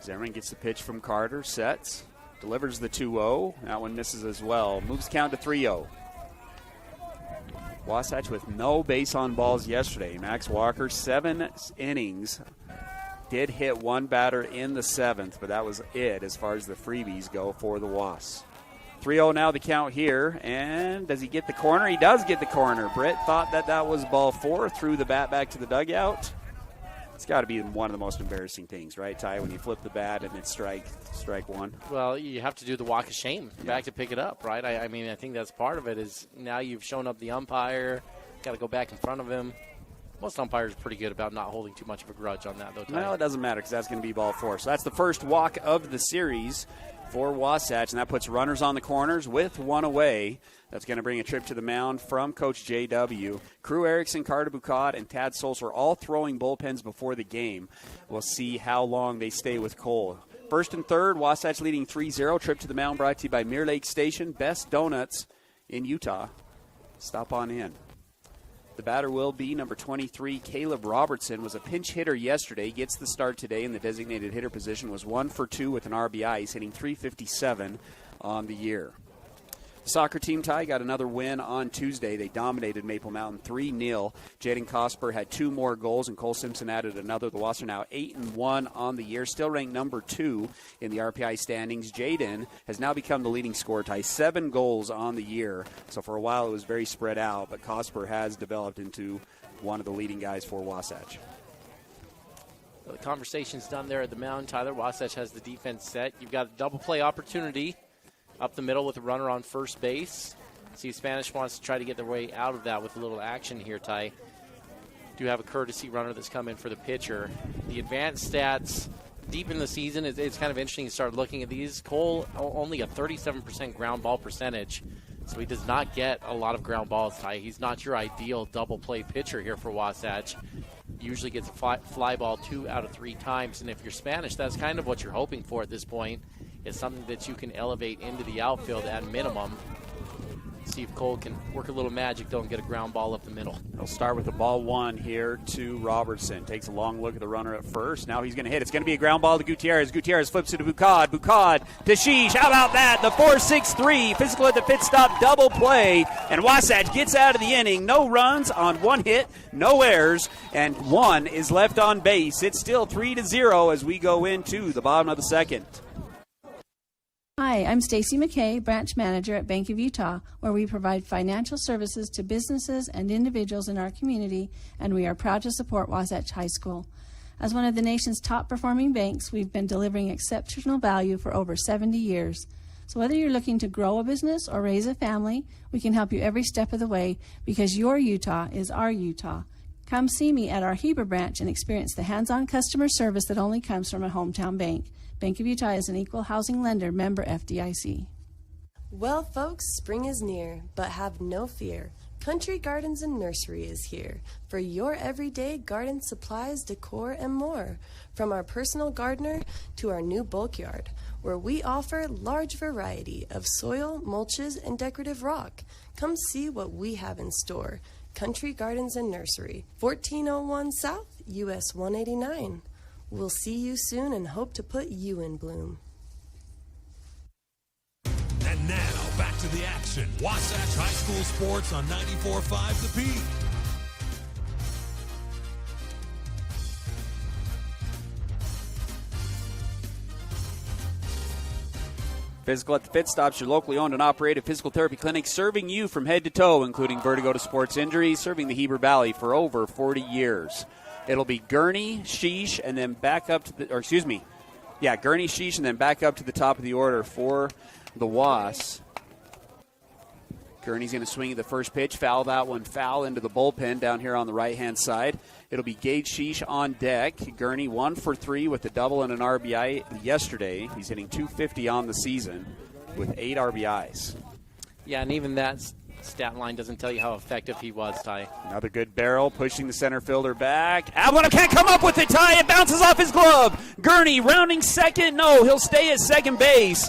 Zimmerman gets the pitch from Carter, sets, delivers the 2-0. That one misses as well. Moves count to 3-0. Wasatch with no base on balls yesterday. Max Walker, 7 innings. Did hit one batter in the 7th, but that was it as far as the freebies go for the Wasps. 3-0 now the count here, and does he get the corner? He does get the corner. Britt thought that was ball 4, threw the bat back to the dugout. It's got to be one of the most embarrassing things, right, Ty, when you flip the bat and it's strike 1? Well, you have to do the walk of shame back to pick it up, right? I mean, I think that's part of it is now you've shown up the umpire, got to go back in front of him. Most umpires are pretty good about not holding too much of a grudge on that, though, Ty. No, it doesn't matter because that's going to be ball 4. So that's the first walk of the series for Wasatch, and that puts runners on the corners with one away. That's going to bring a trip to the mound from Coach J.W. Crew Erickson, Carter Bucad, and Tad Solser all throwing bullpens before the game. We'll see how long they stay with Cole. First and third, Wasatch leading 3-0. Trip to the mound brought to you by Mirror Lake Station. Best donuts in Utah. Stop on in. The batter will be number 23, Caleb Robertson. Was a pinch hitter yesterday. Gets the start today in the designated hitter position. Was 1 for 2 with an RBI. He's hitting .357 on the year. The soccer team, Ty, got another win on Tuesday. They dominated Maple Mountain 3-0. Jaden Cosper had 2 more goals, and Cole Simpson added another. The Wasps are now 8-1 on the year, still ranked number 2 in the RPI standings. Jaden has now become the leading scorer, Ty, 7 goals on the year. So for a while it was very spread out, but Cosper has developed into one of the leading guys for Wasatch. Well, the conversation's done there at the mound, Tyler. Wasatch has the defense set. You've got a double play opportunity up the middle with a runner on first base. See if Spanish wants to try to get their way out of that with a little action here, Ty. Do have a courtesy runner that's come in for the pitcher. The advanced stats deep in the season, it's kind of interesting to start looking at these. Cole, only a 37% ground ball percentage, so he does not get a lot of ground balls, Ty. He's not your ideal double play pitcher here for Wasatch. Usually gets a fly ball 2 out of 3 times, and if you're Spanish, that's kind of what you're hoping for at this point. It's something that you can elevate into the outfield at minimum. See if Cole can work a little magic, though, and get a ground ball up the middle. He'll start with the ball 1 here to Robertson. Takes a long look at the runner at first. Now he's going to hit. It's going to be a ground ball to Gutierrez. Gutierrez flips it to Bucad. Bucad to Schiess. How about that? The 4-6-3. Physical at the pit stop. Double play. And Wasatch gets out of the inning. No runs on 1 hit. No errors. And 1 is left on base. It's still 3-0 as we go into the bottom of the second. Hi, I'm Stacy McKay, branch manager at Bank of Utah, where we provide financial services to businesses and individuals in our community, and we are proud to support Wasatch High School. As one of the nation's top performing banks, we've been delivering exceptional value for over 70 years. So whether you're looking to grow a business or raise a family, we can help you every step of the way because your Utah is our Utah. Come see me at our Heber branch and experience the hands-on customer service that only comes from a hometown bank. Bank of Utah is an equal housing lender, member FDIC. Well, folks, spring is near, but have no fear. Country Gardens and Nursery is here for your everyday garden supplies, decor, and more. From our personal gardener to our new bulk yard, where we offer large variety of soil, mulches, and decorative rock. Come see what we have in store. Country Gardens and Nursery, 1401 South, US 189. We'll see you soon and hope to put you in bloom. And now, back to the action. Wasatch High School Sports on 94.5 The Peak. Physical at the Fit Stops, your locally owned and operated physical therapy clinic, serving you from head to toe, including vertigo to sports injuries, serving the Heber Valley for over 40 years. It'll be Gurney, Schiess, and then back up to the, Gurney, Schiess, and then back up to the top of the order for the Wasps. Gurney's going to swing at the first pitch, foul that one, foul into the bullpen down here on the right-hand side. It'll be Gage Schiess on deck. Gurney 1 for 3 with a double and an RBI yesterday. He's hitting .250 on the season with 8 RBIs. Yeah, and even that stat line doesn't tell you how effective he was, Ty. Another good barrel, pushing the center fielder back. Ablano can't come up with it, Ty. It bounces off his glove. Gurney rounding second. No, he'll stay at second base.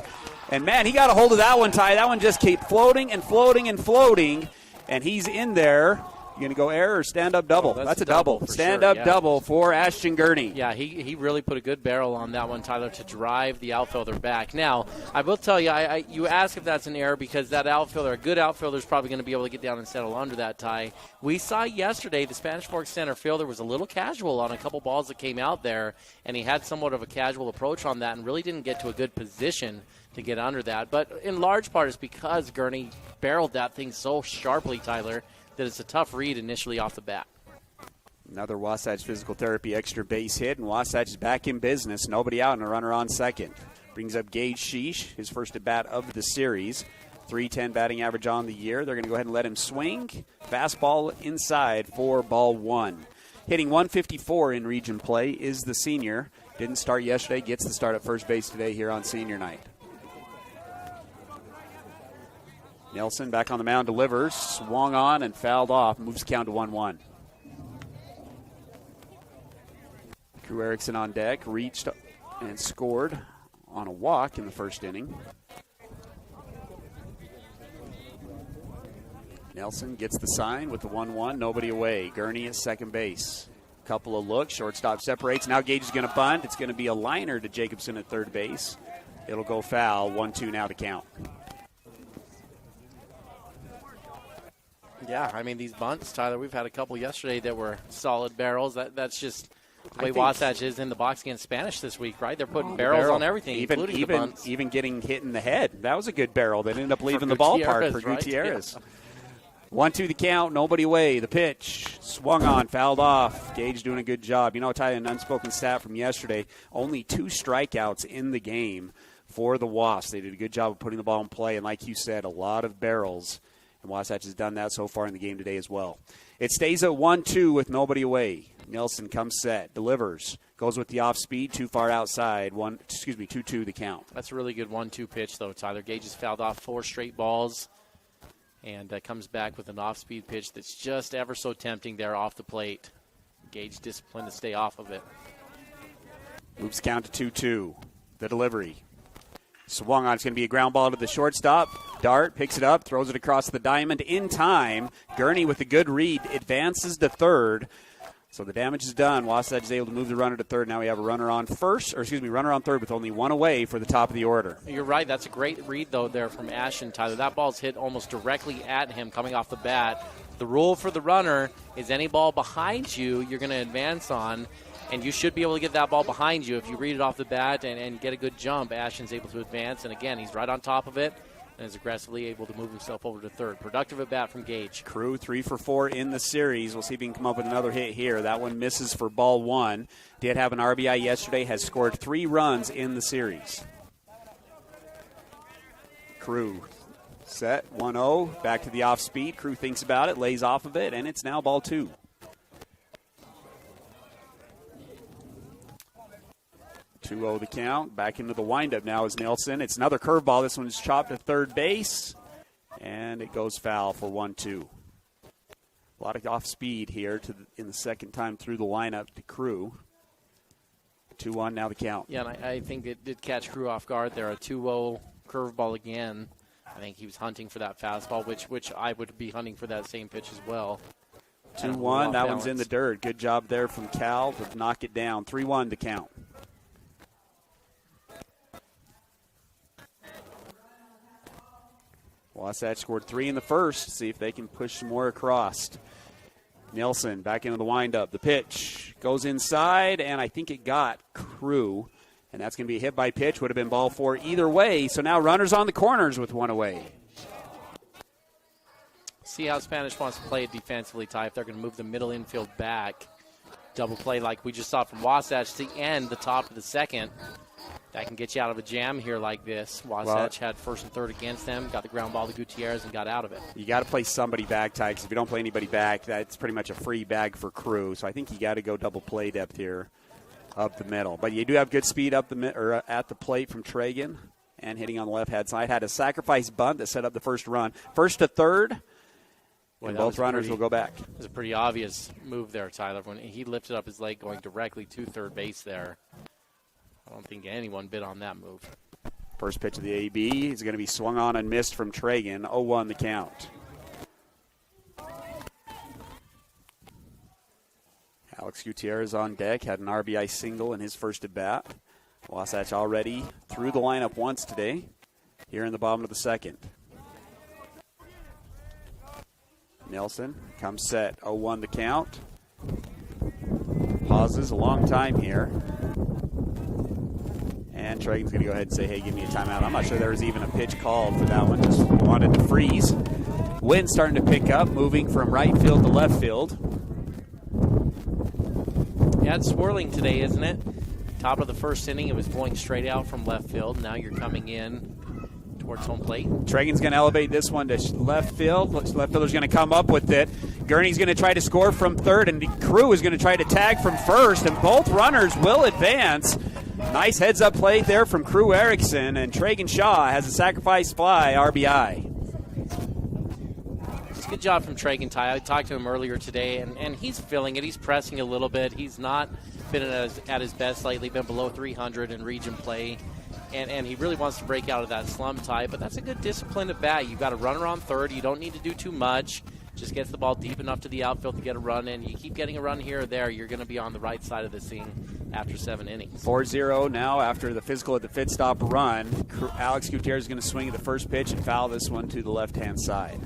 And, man, he got a hold of that one, Ty. That one just kept floating and floating and floating. And he's in there. You going to go air or stand-up double? Oh, that's a double. Stand-up double for Ashton Gurney. Yeah, he really put a good barrel on that one, Tyler, to drive the outfielder back. Now, I will tell you, you ask if that's an error because that outfielder, a good outfielder, is probably going to be able to get down and settle under that, Ty. We saw yesterday the Spanish Fork center fielder was a little casual on a couple balls that came out there, and he had somewhat of a casual approach on that and really didn't get to a good position to get under that. But in large part it's because Gurney barreled that thing so sharply, Tyler, that it's a tough read initially off the bat. Another Wasatch Physical Therapy extra base hit, and Wasatch is back in business. Nobody out and a runner on second. Brings up Gage Schiess, his first at bat of the series. .310 batting average on the year. They're going to go ahead and let him swing. Fastball inside for ball one. Hitting .154 in region play is the senior. Didn't start yesterday, gets the start at first base today here on senior night. Nelson back on the mound, delivers, swung on and fouled off, moves the count to 1-1. Drew Erickson on deck, reached and scored on a walk in the first inning. Nelson gets the sign with the 1-1, nobody away. Gurney at second base. Couple of looks, shortstop separates. Now Gage is going to bunt. It's going to be a liner to Jacobson at third base. It'll go foul, 1-2 now to count. Yeah, I mean, these bunts, Tyler, we've had a couple yesterday that were solid barrels. That's just the way Wasatch is in the box against Spanish this week, right? They're putting barrels on everything, including the bunts. Even getting hit in the head. That was a good barrel. They ended up leaving the ballpark for Gutierrez. Yeah. 1-2 the count, nobody away. The pitch, swung on, fouled off. Gage doing a good job. You know, Ty, an unspoken stat from yesterday, only 2 strikeouts in the game for the Wasps. They did a good job of putting the ball in play, and like you said, a lot of barrels. And Wasatch has done that so far in the game today as well. It stays at 1-2 with nobody away. Nelson comes set, delivers, goes with the off speed, too far outside. 2-2 the count. That's a really good 1-2 pitch, though, Tyler. Gage has fouled off 4 straight balls and comes back with an off speed pitch that's just ever so tempting there off the plate. Gage disciplined to stay off of it. Moves count to 2-2. The delivery. Swung on. It's going to be a ground ball to the shortstop. Dart picks it up, throws it across the diamond in time. Gurney with a good read advances to third. So the damage is done. Wasatch is able to move the runner to third. Now we have a runner on runner on third with only 1 away for the top of the order. You're right. That's a great read, though, there from Ashton, Tyler. That ball's hit almost directly at him coming off the bat. The rule for the runner is any ball behind you, you're going to advance on. And you should be able to get that ball behind you if you read it off the bat and get a good jump. Ashton's able to advance, and again, he's right on top of it and is aggressively able to move himself over to third. Productive at bat from Gage. Crew 3 for 4 in the series. We'll see if he can come up with another hit here. That one misses for ball 1. Did have an RBI yesterday, has scored 3 runs in the series. Crew set, 1-0, back to the off speed. Crew thinks about it, lays off of it, and it's now ball 2. 2-0 the count. Back into the windup now is Nelson. It's another curveball. This one's chopped to third base, and it goes foul for 1-2. A lot of off speed here in the second time through the lineup to Crew. 2-1 now the count. Yeah, and I think it did catch Crew off guard there. A 2-0 curveball again. I think he was hunting for that fastball, which I would be hunting for that same pitch as well. 2-1, that one's in the dirt. Good job there from Cal to knock it down. 3-1 to count. Wasatch scored 3 in the first. See if they can push some more across. Nelson back into the windup. The pitch goes inside, and I think it got Crew. And that's going to be a hit by pitch. Would have been ball 4 either way. So now runners on the corners with one away. See how Spanish wants to play it defensively, Ty. If they're going to move the middle infield back, double play like we just saw from Wasatch to end the top of the second. That can get you out of a jam here like this. Wasatch had first and third against them, got the ground ball to Gutierrez and got out of it. You got to play somebody back, Ty, because if you don't play anybody back, that's pretty much a free bag for Crew. So I think you got to go double play depth here up the middle. But you do have good speed up at the plate from Tragan, and hitting on the left-hand side. Had a sacrifice bunt that set up the first run. First to third, and both runners will go back. It was a pretty obvious move there, Tyler. When he lifted up his leg going directly to third base there. I don't think anyone bid on that move. First pitch of the AB is going to be swung on and missed from Tragan. 0-1 the count. Alex Gutierrez on deck, had an RBI single in his first at bat. Wasatch already through the lineup once today, here in the bottom of the second. Nelson comes set, 0-1 the count. Pauses a long time here. And Tragan's going to go ahead and say, hey, give me a timeout. I'm not sure there was even a pitch called for that one. Just wanted to freeze. Wind starting to pick up, moving from right field to left field. Yeah, it's swirling today, isn't it? Top of the first inning, it was blowing straight out from left field. Now you're coming in towards home plate. Tragan's going to elevate this one to left field. Left fielder's going to come up with it. Gurney's going to try to score from third, and Crew is going to try to tag from first, and both runners will advance. Nice heads-up play there from Crew Erickson, and Tragan Shaw has a sacrifice fly RBI. It's a good job from Tragan, Ty. I talked to him earlier today, and he's feeling it. He's pressing a little bit. He's not been at his best lately, been below 300 in region play, and he really wants to break out of that slump, Ty. But that's a good discipline at bat. You've got a runner on third. You don't need to do too much. Just gets the ball deep enough to the outfield to get a run in. You keep getting a run here or there, you're going to be on the right side of the scene after 7 innings. 4-0 now after the physical at the fifth stop run. Alex Gutierrez is going to swing at the first pitch and foul this one to the left-hand side.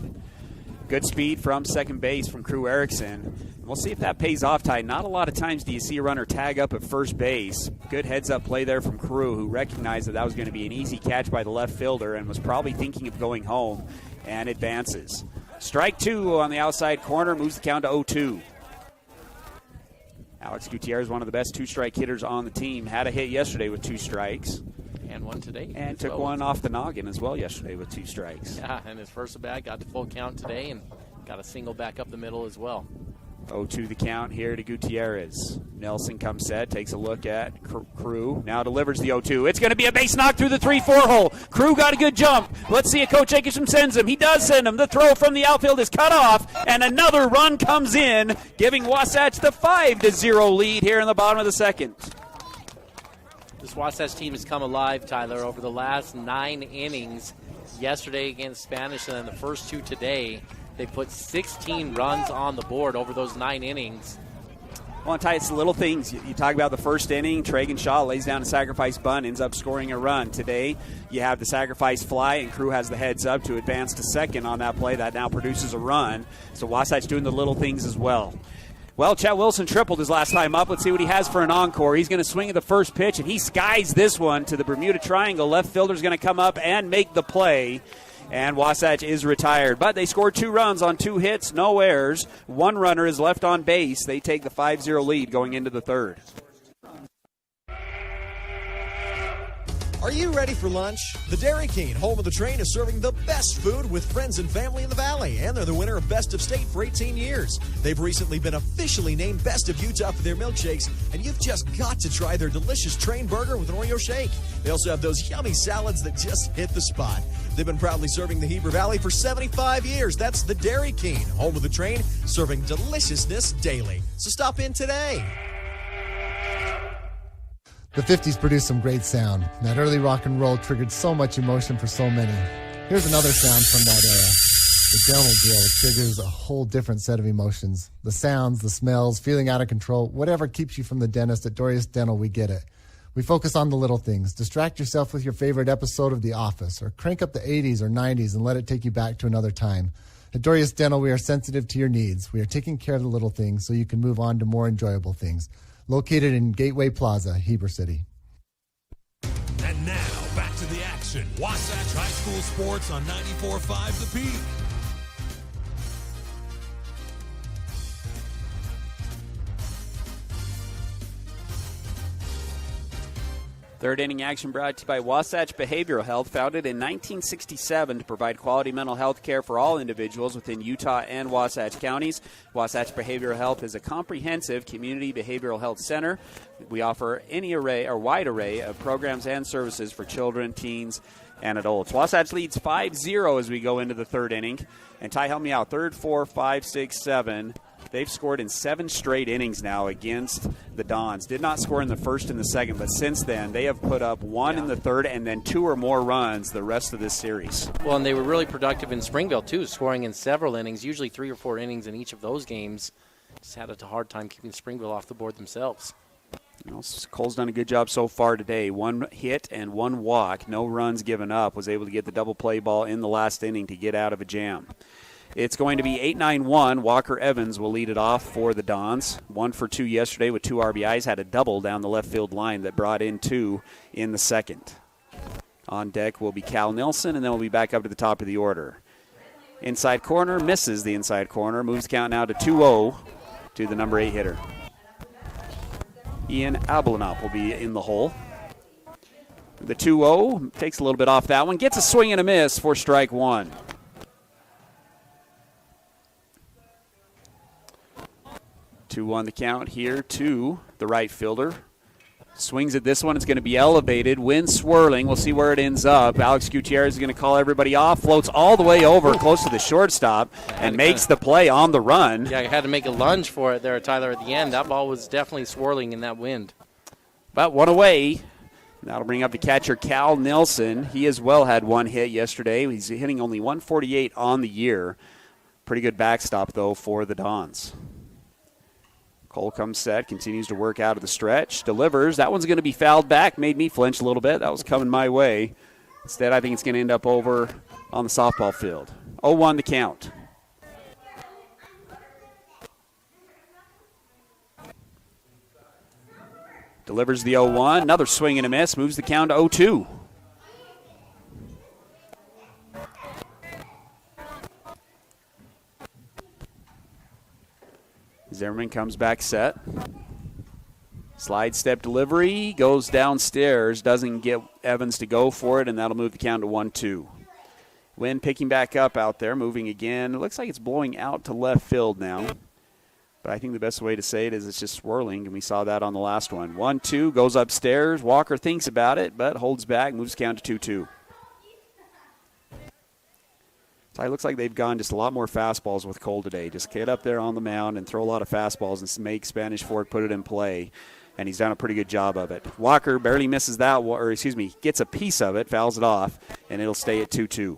Good speed from second base from Crew Erickson. We'll see if that pays off, Ty. Not a lot of times do you see a runner tag up at first base. Good heads-up play there from Crew, who recognized that was going to be an easy catch by the left fielder and was probably thinking of going home, and advances. Strike 2 on the outside corner, moves the count to 0-2. Alex Gutierrez, one of the best two-strike hitters on the team, had a hit yesterday with 2 strikes. And one today. And took one off the noggin as well yesterday with 2 strikes. Yeah, and his first at bat got to full count today and got a single back up the middle as well. 0-2 the count here to Gutierrez. Nelson comes set, takes a look at Crew. Now delivers the 0-2. It's going to be a base knock through the 3-4 hole. Crew got a good jump. Let's see if Coach Akisham sends him. He does send him. The throw from the outfield is cut off, and another run comes in, giving Wasatch the 5-0 lead here in the bottom of the second. This Wasatch team has come alive, Tyler, over the last 9 innings. Yesterday against Spanish, and then the first 2 today. They put 16 runs on the board over those 9 innings. Well, Ty, it's the little things. You talk about the first inning, Tragan Shaw lays down a sacrifice bunt, ends up scoring a run. Today, you have the sacrifice fly, and Crew has the heads up to advance to second on that play. That now produces a run. So Wasatch doing the little things as well. Well, Chett Wilson tripled his last time up. Let's see what he has for an encore. He's going to swing at the first pitch, and he skies this one to the Bermuda Triangle. Left fielder's going to come up and make the play. And Wasatch is retired. But they scored 2 runs on 2 hits, no errors. 1 runner is left on base. They take the 5-0 lead going into the third. Are you ready for lunch? The Dairy King, home of the train, is serving the best food with friends and family in the Valley, and they're the winner of Best of State for 18 years. They've recently been officially named Best of Utah for their milkshakes, and you've just got to try their delicious train burger with an Oreo shake. They also have those yummy salads that just hit the spot. They've been proudly serving the Heber Valley for 75 years. That's the Dairy King, home of the train, serving deliciousness daily. So stop in today. The 50s produced some great sound. That early rock and roll triggered so much emotion for so many. Here's another sound from that era. The dental drill triggers a whole different set of emotions. The sounds, the smells, feeling out of control, whatever keeps you from the dentist at Dorius Dental, we get it. We focus on the little things. Distract yourself with your favorite episode of The Office, or crank up the 80s or 90s and let it take you back to another time. At Dorius Dental, we are sensitive to your needs. We are taking care of the little things so you can move on to more enjoyable things. Located in Gateway Plaza, Heber City. And now, back to the action. Wasatch High School Sports on 94.5 The Peak. Third inning action brought to you by Wasatch Behavioral Health, founded in 1967 to provide quality mental health care for all individuals within Utah and Wasatch counties. Wasatch Behavioral Health is a comprehensive community behavioral health center. We offer wide array of programs and services for children, teens, and adults. Wasatch leads 5-0 as we go into the third inning. And Ty, help me out. 3rd, 4, 5, 6, 7. They've scored in 7 straight innings now against the Dons. Did not score in the first and the second, but since then they have put up 1 in the third and then 2 or more runs the rest of this series. Well, and they were really productive in Springville, too, scoring in several innings, usually 3 or 4 innings in each of those games. Just had a hard time keeping Springville off the board themselves. Cole's done a good job so far today. 1 hit and 1 walk, no runs given up, was able to get the double play ball in the last inning to get out of a jam. It's going to be 8-9-1. Walker Evans will lead it off for the Dons. 1 for 2 yesterday with 2 RBIs. Had a double down the left field line that brought in 2 in the second. On deck will be Cal Nilsson, and then we'll be back up to the top of the order. Inside corner, misses the inside corner. Moves the count now to 2-0 to the number 8 hitter. Ian Ablanop will be in the hole. The 2-0 takes a little bit off that one. Gets a swing and a miss for strike 1. 2-1 the count here to the right fielder. Swings at this one. It's going to be elevated. Wind swirling. We'll see where it ends up. Alex Gutierrez is going to call everybody off. Floats all the way over close to the shortstop and makes the play on the run. Yeah, I had to make a lunge for it there, Tyler, at the end. That ball was definitely swirling in that wind. But 1 away. That'll bring up the catcher, Cal Nilsson. He as well had 1 hit yesterday. He's hitting only 148 on the year. Pretty good backstop, though, for the Dons. Cole comes set, continues to work out of the stretch, delivers. That one's going to be fouled back. Made me flinch a little bit. That was coming my way. Instead, I think it's going to end up over on the softball field. 0-1 the count. Delivers the 0-1. Another swing and a miss. Moves the count to 0-2. Zimmerman comes back set. Slide step delivery, goes downstairs, doesn't get Evans to go for it, and that'll move the count to 1-2. Wind picking back up out there, moving again. It looks like it's blowing out to left field now. But I think the best way to say it is it's just swirling, and we saw that on the last one. 1-2, goes upstairs. Walker thinks about it, but holds back, moves the count to 2-2. So it looks like they've gone just a lot more fastballs with Cole today. Just get up there on the mound and throw a lot of fastballs and make Spanish Fort put it in play. And he's done a pretty good job of it. Walker barely misses that, gets a piece of it, fouls it off, and it'll stay at 2-2.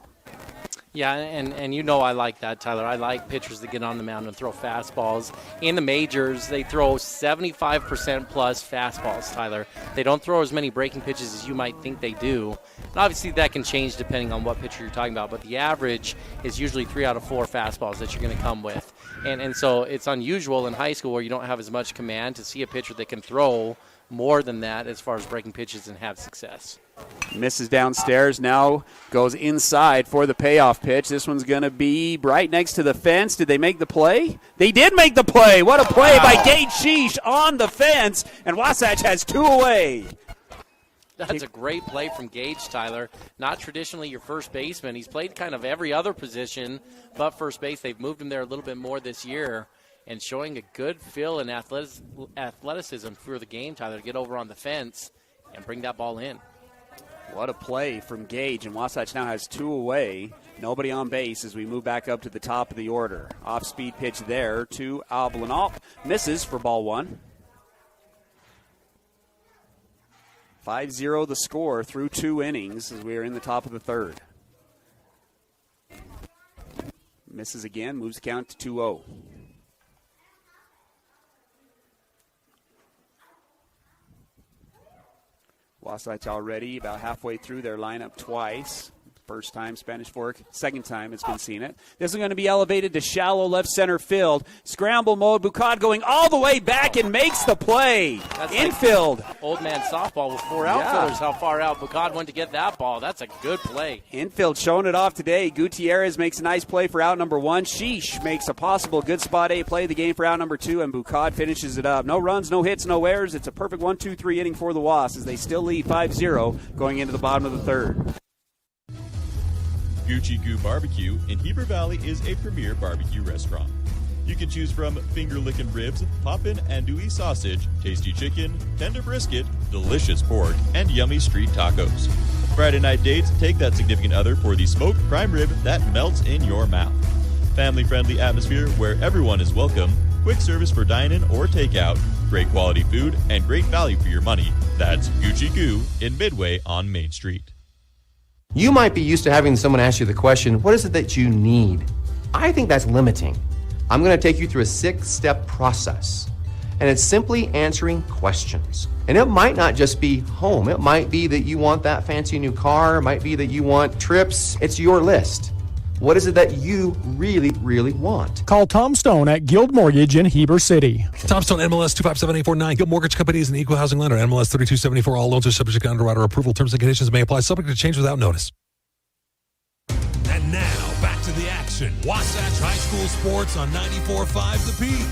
Yeah, and you know I like that, Tyler. I like pitchers that get on the mound and throw fastballs. In the majors, they throw 75% plus fastballs, Tyler. They don't throw as many breaking pitches as you might think they do. And obviously, that can change depending on what pitcher you're talking about, but the average is usually 3 out of 4 fastballs that you're going to come with. And so it's unusual in high school where you don't have as much command to see a pitcher that can throw more than that as far as breaking pitches and have success. Misses downstairs, now goes inside for the payoff pitch. This one's going to be right next to the fence. Did they make the play? They did make the play. What a play by Gage Schiess on the fence, and Wasatch has 2 away. That's a great play from Gage, Tyler. Not traditionally your first baseman. He's played kind of every other position but first base. They've moved him there a little bit more this year, and showing a good feel and athleticism through the game, Tyler, to get over on the fence and bring that ball in. What a play from Gage, and Wasatch now has 2 away. Nobody on base as we move back up to the top of the order. Off-speed pitch there to Alblanop. Misses for ball 1. 5-0 the score through 2 innings as we are in the top of the 3rd. Misses again, moves the count to 2-0. Wasatch already about halfway through their lineup twice. First time Spanish Fork, second time it's been seen it. This is going to be elevated to shallow left center field. Scramble mode, Bucad going all the way back and makes the play. That's infield. Like old man softball with 4 outfielders. How far out Bucad went to get that ball. That's a good play. Infield showing it off today. Gutierrez makes a nice play for out number 1. Schiess makes a possible good spot A play of the game for out number 2, and Bucad finishes it up. No runs, no hits, no errors. It's a perfect 1-2-3 inning for the Wasps as they still lead 5-0 going into the bottom of the 3rd. Gucci Goo Barbecue in Heber Valley is a premier barbecue restaurant. You can choose from finger-licking ribs, poppin' andouille sausage, tasty chicken, tender brisket, delicious pork, and yummy street tacos. Friday night dates, take that significant other for the smoked prime rib that melts in your mouth. Family-friendly atmosphere where everyone is welcome, quick service for dine-in or takeout, great quality food, and great value for your money. That's Gucci Goo in Midway on Main Street. You might be used to having someone ask you the question, what is it that you need? I think that's limiting. I'm going to take you through a 6-step process. And it's simply answering questions. And it might not just be home. It might be that you want that fancy new car. It might be that you want trips. It's your list. What is it that you really, really want? Call Tom Stone at Guild Mortgage in Heber City. Tom Stone, MLS 257849. Guild Mortgage Company is an equal housing lender. MLS 3274. All loans are subject to underwriter approval. Terms and conditions may apply. Subject to change without notice. And now, back to the action. Wasatch High School Sports on 94.5 The Peak.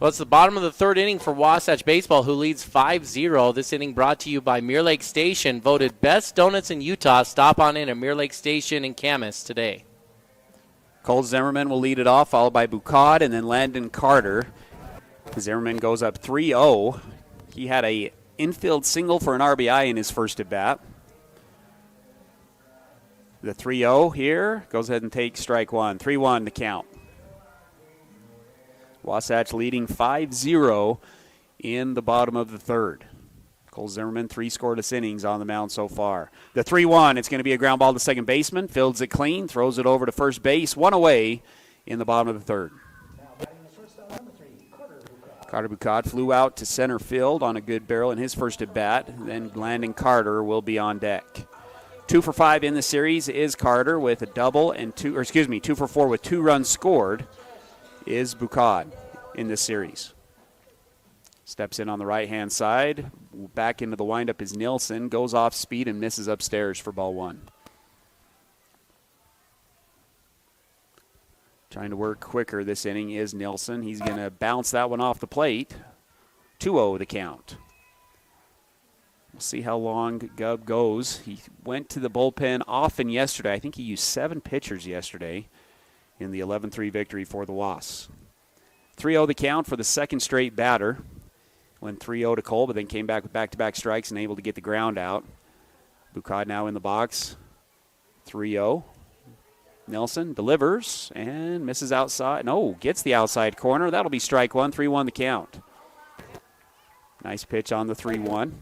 Well, it's the bottom of the 3rd inning for Wasatch Baseball, who leads 5-0. This inning brought to you by Mirror Lake Station, voted best donuts in Utah. Stop on in at Mirror Lake Station in Camas today. Cole Zimmerman will lead it off, followed by Bucad and then Landon Carter. Zimmerman goes up 3-0. He had a infield single for an RBI in his first at bat. The 3-0 here goes ahead and takes strike 1. 3-1 the count. Wasatch leading 5-0 in the bottom of the 3rd. Cole Zimmerman, 3 scoreless innings on the mound so far. The 3-1, it's going to be a ground ball to second baseman. Fields it clean, throws it over to first base. 1 away in the bottom of the 3rd. Carter Bucad flew out to center field on a good barrel in his first at bat. Then Landon Carter will be on deck. 2 for 5 in the series is Carter with a double and 2 for 4 with 2 runs scored is Bucad in this series. Steps in on the right-hand side. Back into the windup is Nilsson. Goes off speed and misses upstairs for ball 1. Trying to work quicker this inning is Nilsson. He's going to bounce that one off the plate. 2-0 the count. We'll see how long Gub goes. He went to the bullpen often yesterday. I think he used 7 pitchers yesterday in the 11-3 victory for the Wasps. 3-0 the count for the second straight batter. Went 3-0 to Cole, but then came back with back-to-back strikes and able to get the ground out. Bucad now in the box. 3-0. Nelson delivers and misses outside. No, gets the outside corner. That'll be strike 1. 3-1 the count. Nice pitch on the 3-1.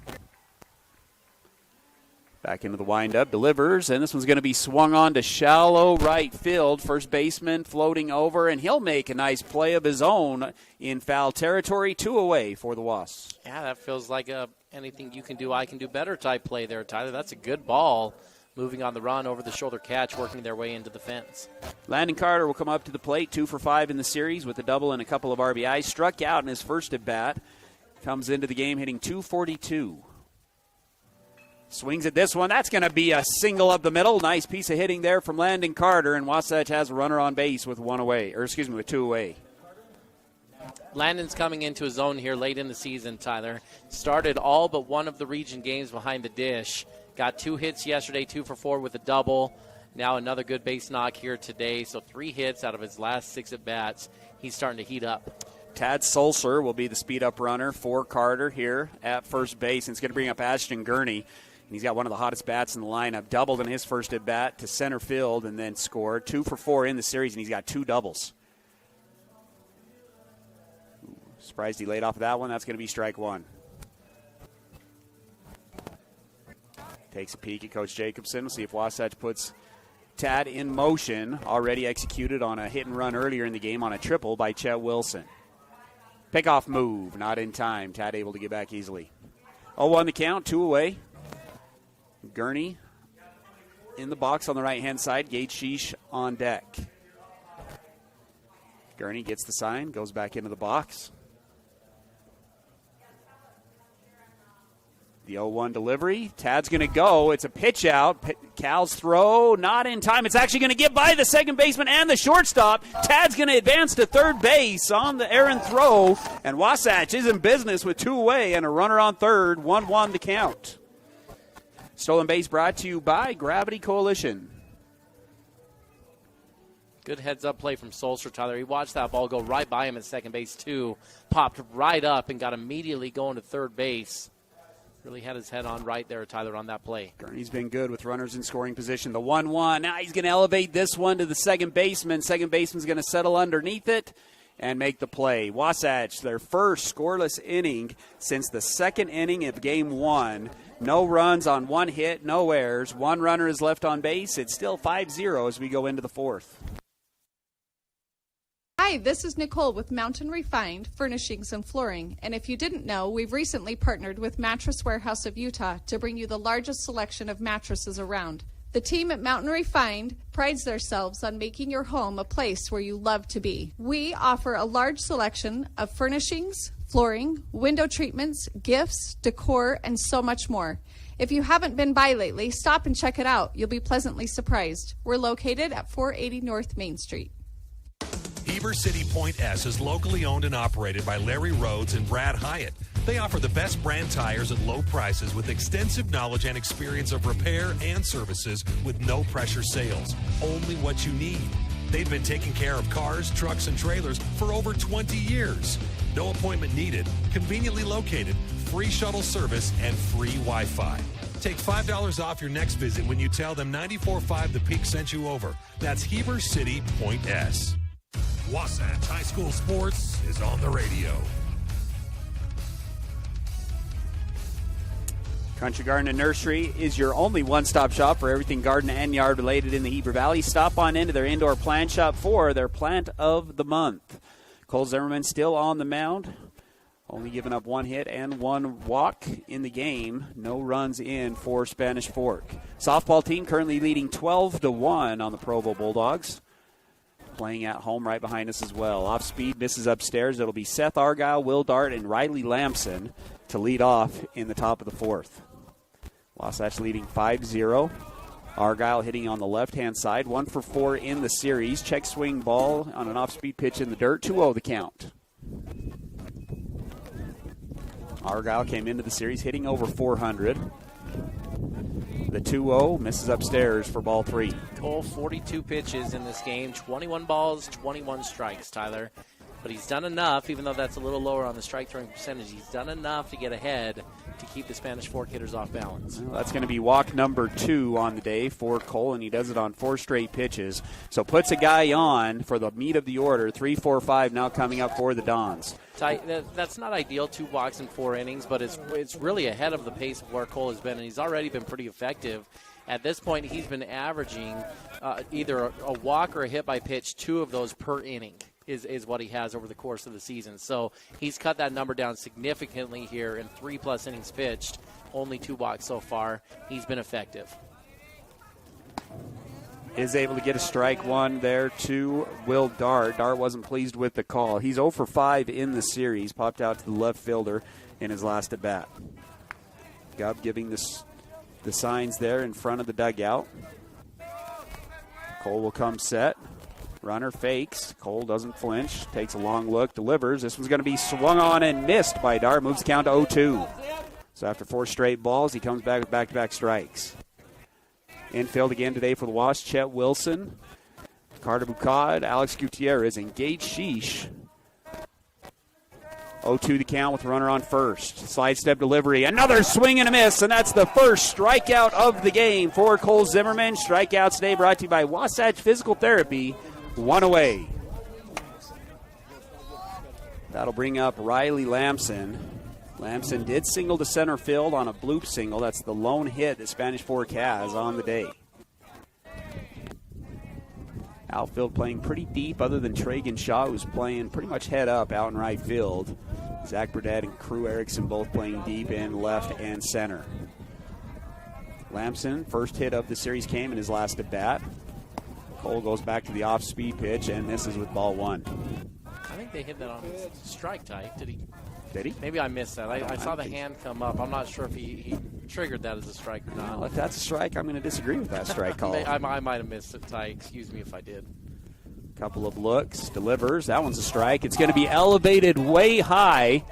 Back into the windup, delivers, and this one's going to be swung on to shallow right field. First baseman floating over, and he'll make a nice play of his own in foul territory. 2 away for the Wasps. Yeah, that feels like a anything you can do, I can do better type play there, Tyler. That's a good ball. Moving on the run, over the shoulder catch, working their way into the fence. Landon Carter will come up to the plate, 2 for 5 in the series with a double and a couple of RBIs. Struck out in his first at bat. Comes into the game hitting .242. Swings at this one. That's going to be a single up the middle. Nice piece of hitting there from Landon Carter, and Wasatch has a runner on base with with 2 away. Landon's coming into his own here late in the season, Tyler. Started all but one of the region games behind the dish. Got 2 hits yesterday, 2 for 4 with a double. Now another good base knock here today. So 3 hits out of his last 6 at-bats. He's starting to heat up. Tad Sulser will be the speed-up runner for Carter here at first base. And it's going to bring up Ashton Gurney. And he's got one of the hottest bats in the lineup. Doubled in his first at-bat to center field and then scored. 2 for 4 in the series, and he's got 2 doubles. Surprised he laid off of that one. That's going to be strike 1. Takes a peek at Coach Jacobson. We'll see if Wasatch puts Tad in motion. Already executed on a hit and run earlier in the game on a triple by Chett Wilson. Pickoff move, not in time. Tad able to get back easily. 0-1 the count, 2 away. Gurney in the box on the right-hand side. Gage Schiess on deck. Gurney gets the sign, goes back into the box. The 0-1 delivery. Tad's going to go. It's a pitch out. Cal's throw, not in time. It's actually going to get by the second baseman and the shortstop. Tad's going to advance to third base on the errant throw. And Wasatch is in business with 2 away and a runner on third. 1-1 the count. Stolen base brought to you by Gravity Coalition. Good heads-up play from Sulser, Tyler. He watched that ball go right by him at second base, too. Popped right up and got immediately going to third base. Really had his head on right there, Tyler, on that play. Gurney's been good with runners in scoring position. The 1-1. Now he's going to elevate this one to the second baseman. Second baseman's going to settle underneath it and make the play. Wasatch, their first scoreless inning since the second inning of Game 1. No runs on 1 hit, no errors. 1 runner is left on base. It's still 5-0 as we go into the 4th. Hi, this is Nicole with Mountain Refined Furnishings and Flooring. And if you didn't know, we've recently partnered with Mattress Warehouse of Utah to bring you the largest selection of mattresses around. The team at Mountain Refined prides themselves on making your home a place where you love to be. We offer a large selection of furnishings, flooring, window treatments, gifts, decor, and so much more. If you haven't been by lately, stop and check it out. You'll be pleasantly surprised. We're located at 480 North Main Street. Heber City Point S is locally owned and operated by Larry Rhodes and Brad Hyatt. They offer the best brand tires at low prices with extensive knowledge and experience of repair and services with no pressure sales. Only what you need. They've been taking care of cars, trucks, and trailers for over 20 years. No appointment needed, conveniently located, free shuttle service, and free Wi-Fi. Take $5 off your next visit when you tell them 94.5 The Peak sent you over. That's Heber City Point S. Wasatch High School Sports is on the radio. Country Garden and Nursery is your only one-stop shop for everything garden and yard related in the Heber Valley. Stop on into their indoor plant shop for their plant of the month. Cole Zimmerman still on the mound. Only giving up 1 hit and 1 walk in the game. No runs in for Spanish Fork. Softball team currently leading 12-1 on the Provo Bulldogs. Playing at home right behind us as well. Off speed, misses upstairs. It'll be Seth Argyle, Will Dart, and Riley Lamson to lead off in the top of the 4th. Wasatch leading 5-0. Argyle hitting on the left-hand side. 1 for 4 in the series. Check swing ball on an off-speed pitch in the dirt. 2-0 the count. Argyle came into the series hitting over 400. The 2-0 misses upstairs for ball 3. Cole, 42 pitches in this game, 21 balls, 21 strikes, Tyler. But he's done enough, even though that's a little lower on the strike throwing percentage, he's done enough to get ahead to keep the Spanish Fork hitters off balance. Well, that's going to be walk number 2 on the day for Cole, and he does it on 4 straight pitches. So puts a guy on for the meat of the order. 3, 4, 5 now coming up for the Dons. That's not ideal, 2 walks in 4 innings, but it's really ahead of the pace of where Cole has been, and he's already been pretty effective. At this point, he's been averaging either a walk or a hit by pitch, 2 of those per inning is what he has over the course of the season. So he's cut that number down significantly here in 3+ innings pitched, only 2 walks so far. He's been effective. Is able to get a strike 1 there to Will Dart. Dart wasn't pleased with the call. He's 0 for 5 in the series. Popped out to the left fielder in his last at bat. Gubb giving this the signs there in front of the dugout. Cole will come set. Runner fakes. Cole doesn't flinch. Takes a long look. Delivers. This one's going to be swung on and missed by Dart. Moves the count to 0-2. So after 4 straight balls, he comes back with back-to-back strikes. Infield again today for the Wasps. Chett Wilson, Carter Bucad, Alex Gutierrez, and Gage Schiess. 0-2 the count with the runner on first. Slide step delivery. Another swing and a miss, and that's the first strikeout of the game for Cole Zimmerman. Strikeouts today brought to you by Wasatch Physical Therapy. 1 away. That'll bring up Riley Lamson. Lamson did single to center field on a bloop single. That's the lone hit that Spanish Fork has on the day. Outfield playing pretty deep other than Tragan Shaw, who's playing pretty much head up out in right field. Zach Burdett and Crew Erickson both playing deep in left and center. Lamson, first hit of the series came in his last at bat. Cole goes back to the off-speed pitch and misses with ball 1. I think they hit that on strike type. Did he? Did he? Maybe I missed that. I saw the hand come up. I'm not sure if he triggered that as a strike or not. Well, if that's a strike, I'm going to disagree with that strike call. I might have missed it, Ty. Excuse me if I did. Couple of looks. Delivers. That one's a strike. It's going to be elevated way high.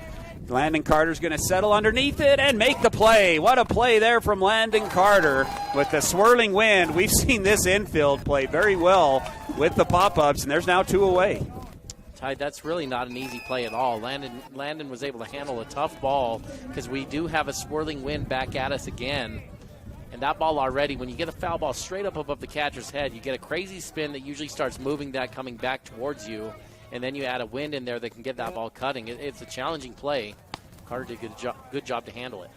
Landon Carter's going to settle underneath it and make the play. What a play there from Landon Carter with the swirling wind. We've seen this infield play very well with the pop-ups, and there's now 2 away. Ty, that's really not an easy play at all. Landon was able to handle a tough ball because we do have a swirling wind back at us again. And that ball already, when you get a foul ball straight up above the catcher's head, you get a crazy spin that usually starts moving that coming back towards you. And then you add a wind in there that can get that ball cutting. It's a challenging play. Carter did a good job to handle it.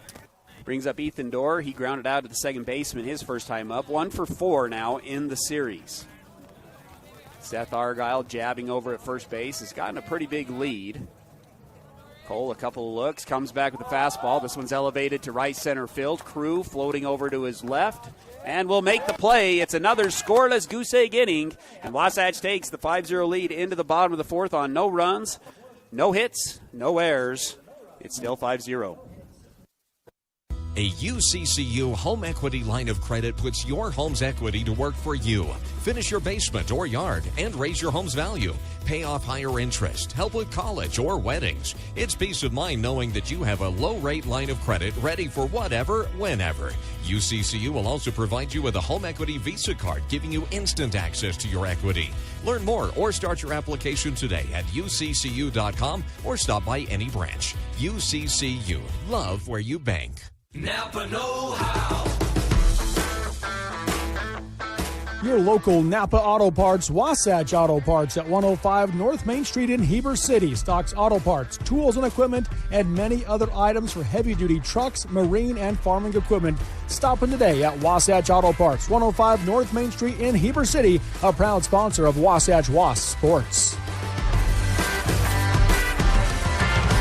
Brings up Ethan Dorr. He grounded out to the second baseman his first time up. 1 for 4 now in the series. Seth Argyle jabbing over at first base has gotten a pretty big lead. Cole, a couple of looks, comes back with a fastball. This one's elevated to right center field. Crew floating over to his left and will make the play. It's another scoreless goose egg inning, and Wasatch takes the 5-0 lead into the bottom of the 4th on no runs, no hits, no errors. It's still 5-0. A UCCU home equity line of credit puts your home's equity to work for you. Finish your basement or yard and raise your home's value. Pay off higher interest, help with college or weddings. It's peace of mind knowing that you have a low-rate line of credit ready for whatever, whenever. UCCU will also provide you with a home equity Visa card, giving you instant access to your equity. Learn more or start your application today at uccu.com or stop by any branch. UCCU. Love where you bank. Napa know-how. Your local Napa Auto Parts, Wasatch Auto Parts at 105 North Main Street in Heber City stocks auto parts, tools and equipment, and many other items for heavy-duty trucks, marine, and farming equipment. Stop in today at Wasatch Auto Parts, 105 North Main Street in Heber City, a proud sponsor of Wasatch Wasps Sports.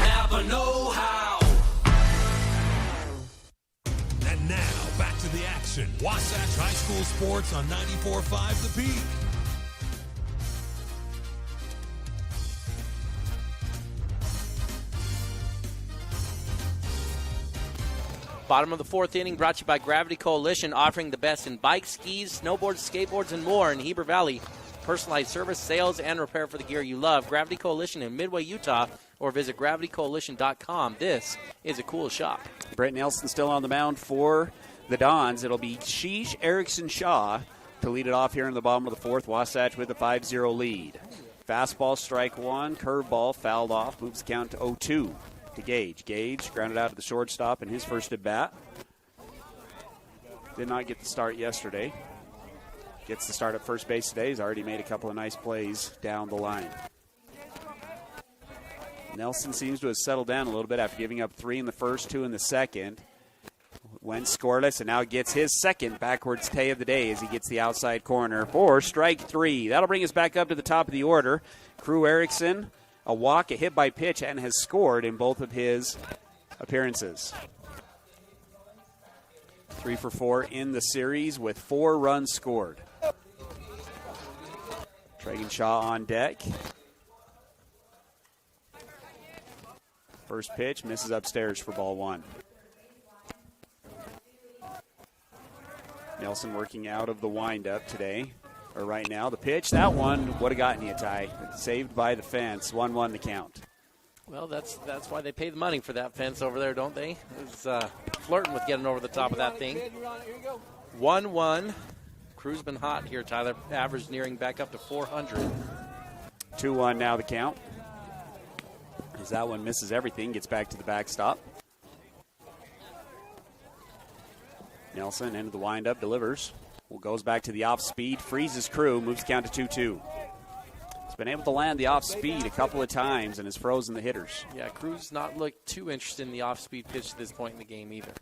Napa know-how. And now, back to the action. Wasatch High School Sports on 94.5 The Peak. Bottom of the 4th inning brought to you by Gravity Coalition, offering the best in bikes, skis, snowboards, skateboards, and more in Heber Valley. Personalized service, sales, and repair for the gear you love. Gravity Coalition in Midway, Utah, or visit gravitycoalition.com. This is a cool shop. Brett Nelson still on the mound for the Dons. It'll be Schiess, Erickson, Shaw to lead it off here in the bottom of the 4th. Wasatch with a 5-0 lead. Fastball, strike 1. Curveball fouled off. Moves the count to 0-2 to Gage. Gage grounded out to the shortstop in his first at bat. Did not get the start yesterday. Gets the start at first base today. He's already made a couple of nice plays down the line. Nelson seems to have settled down a little bit after giving up 3 in the first, 2 in the second. Went scoreless and now gets his second backwards Tay of the day as he gets the outside corner for strike 3. That'll bring us back up to the top of the order. Crew Erickson, a walk, a hit by pitch, and has scored in both of his appearances. 3 for 4 in the series with 4 runs scored. Tragan Shaw on deck. First pitch misses upstairs for ball 1. Nelson working out of the windup today, or right now. The pitch, that one would have gotten you, Ty. Saved by the fence. 1-1 the count. Well, that's why they pay the money for that fence over there, don't they? It's flirting with getting over the top of that thing. 1-1. Crew's been hot here, Tyler. Average nearing back up to 400. 2-1 now the count. As that one misses everything, gets back to the backstop. Nelson into the windup, delivers. Goes back to the off speed, freezes Crew, moves the count to 2-2. He's been able to land the off speed a couple of times and has frozen the hitters. Yeah, Crew's not looked too interested in the off speed pitch at this point in the game either.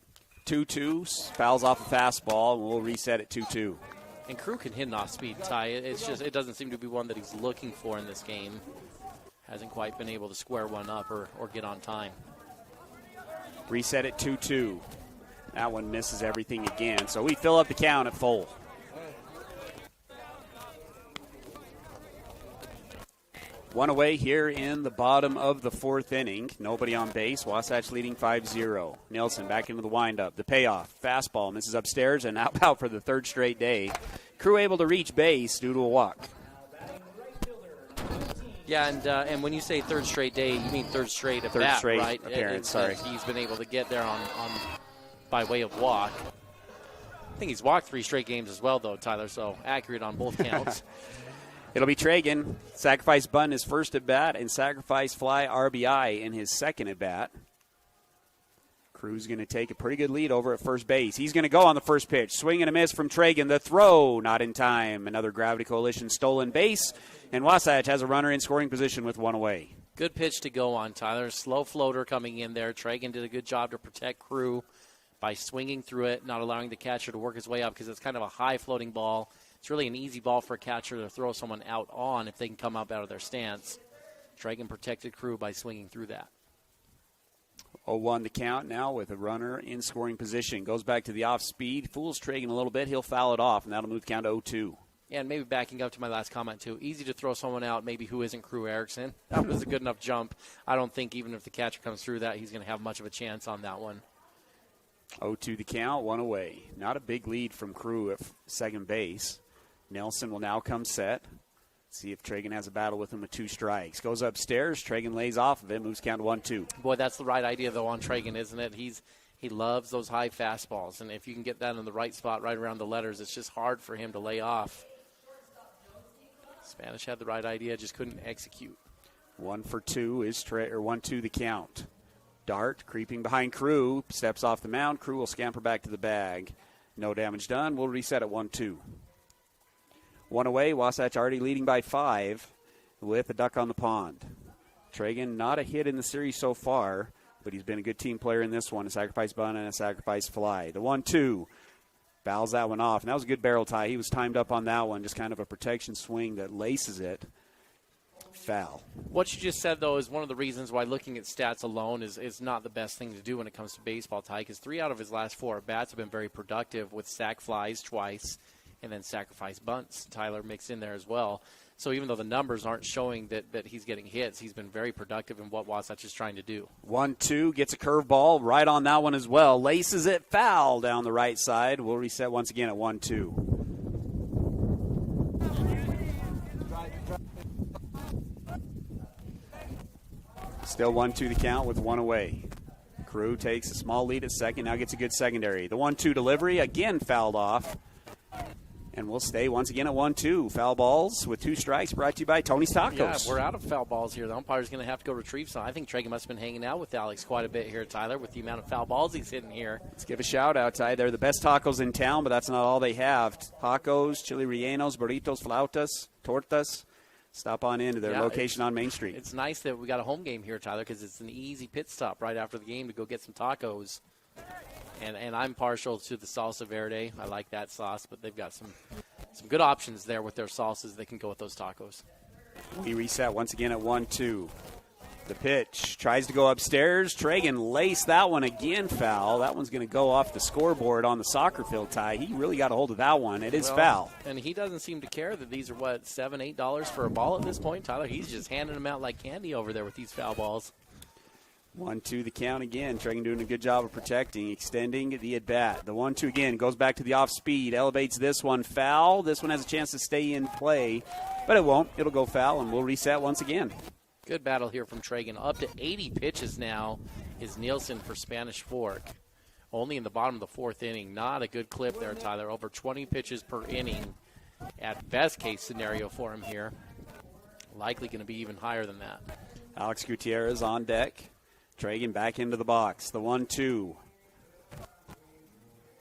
2-2, fouls off a fastball, and we'll reset at 2-2. And Crew can hit an off speed, Ty. It's just, it doesn't seem to be one that he's looking for in this game. Hasn't quite been able to square one up or get on time. Reset at 2-2. That one misses everything again. So we fill up the count at full. One away here in the bottom of the fourth inning. Nobody on base. Wasatch leading 5-0. Nelson back into the windup. The payoff. Fastball misses upstairs and out for the third straight day. Crew able to reach base due to a walk. Yeah, and when you say third straight day, you mean third straight Third bat, straight right? appearance, sorry. He's been able to get there on by way of walk. I think he's walked 3 straight games as well, though, Tyler, so accurate on both counts. It'll be Tragan. Sacrifice bunt his first at bat and sacrifice fly RBI in his second at bat. Crew's going to take a pretty good lead over at first base. He's going to go on the first pitch. Swing and a miss from Tragan. The throw, not in time. Another Gravity Coalition stolen base. And Wasatch has a runner in scoring position with one away. Good pitch to go on, Tyler. Slow floater coming in there. Tragan did a good job to protect Crew by swinging through it, not allowing the catcher to work his way up because it's kind of a high floating ball. It's really an easy ball for a catcher to throw someone out on if they can come up out of their stance. Tragan protected Crew by swinging through that. 0-1 the count now with a runner in scoring position. Goes back to the off speed. Fools Tragan a little bit. He'll foul it off, and that'll move the count to 0-2. Yeah, and maybe backing up to my last comment, too. Easy to throw someone out, maybe who isn't Crew Erickson. That was a good enough jump. I don't think even if the catcher comes through that, he's going to have much of a chance on that one. 0-2 the count, one away. Not a big lead from Crew at second base. Nelson will now come set. See if Tragan has a battle with him with 2 strikes. Goes upstairs. Tragan lays off of it. Moves count to 1-2. Boy, that's the right idea, though, on Tragan, isn't it? He loves those high fastballs. And if you can get that in the right spot right around the letters, it's just hard for him to lay off. Spanish had the right idea, just couldn't execute. 1-for-2 is 1-2 the count. Dart creeping behind Crew. Steps off the mound. Crew will scamper back to the bag. No damage done. We'll reset at 1-2. One away, Wasatch already leading by 5 with a duck on the pond. Tragan, not a hit in the series so far, but he's been a good team player in this one. A sacrifice bunt and a sacrifice fly. The 1-2, fouls that one off. And that was a good barrel tie. He was timed up on that one, just kind of a protection swing that laces it. Foul. What you just said, though, is one of the reasons why looking at stats alone is not the best thing to do when it comes to baseball, Ty, because 3 out of his last 4 at-bats have been very productive with sac flies twice and then sacrifice bunts. Tyler mixed in there as well. So even though the numbers aren't showing that he's getting hits, he's been very productive in what Wasatch is trying to do. 1-2, gets a curveball right on that one as well. Laces it foul down the right side. We'll reset once again at 1-2. Still 1-2 the count with 1 away. Crew takes a small lead at second, now gets a good secondary. The 1-2 delivery, again fouled off. And we'll stay once again at 1-2. Foul balls with 2 strikes brought to you by Tony's Tacos. Yeah, we're out of foul balls here. The umpire's going to have to go retrieve some. I think Tragan must have been hanging out with Alex quite a bit here, Tyler, with the amount of foul balls he's hitting here. Let's give a shout-out, Ty. They're the best tacos in town, but that's not all they have. Tacos, chili rellenos, burritos, flautas, tortas. Stop on into their location on Main Street. It's nice that we got a home game here, Tyler, because it's an easy pit stop right after the game to go get some tacos. And I'm partial to the salsa verde. I like that sauce, but they've got some good options there with their sauces that can go with those tacos. We reset once again at 1-2. The pitch tries to go upstairs. Tragan laced that one again foul. That one's going to go off the scoreboard on the soccer field, Ty. He really got a hold of that one. It is foul. And he doesn't seem to care that these are, $7, $8 for a ball at this point, Tyler. He's just handing them out like candy over there with these foul balls. 1-2 the count again. Tragan doing a good job of protecting, extending the at-bat. The 1-2 again goes back to the off-speed, elevates this one, foul. This one has a chance to stay in play, but it won't. It'll go foul, and we'll reset once again. Good battle here from Tragan. Up to 80 pitches now is Nielsen for Spanish Fork. Only in the bottom of the fourth inning. Not a good clip there, Tyler. Over 20 pitches per inning at best case scenario for him here. Likely going to be even higher than that. Alex Gutierrez on deck. Tragan back into the box. The 1-2.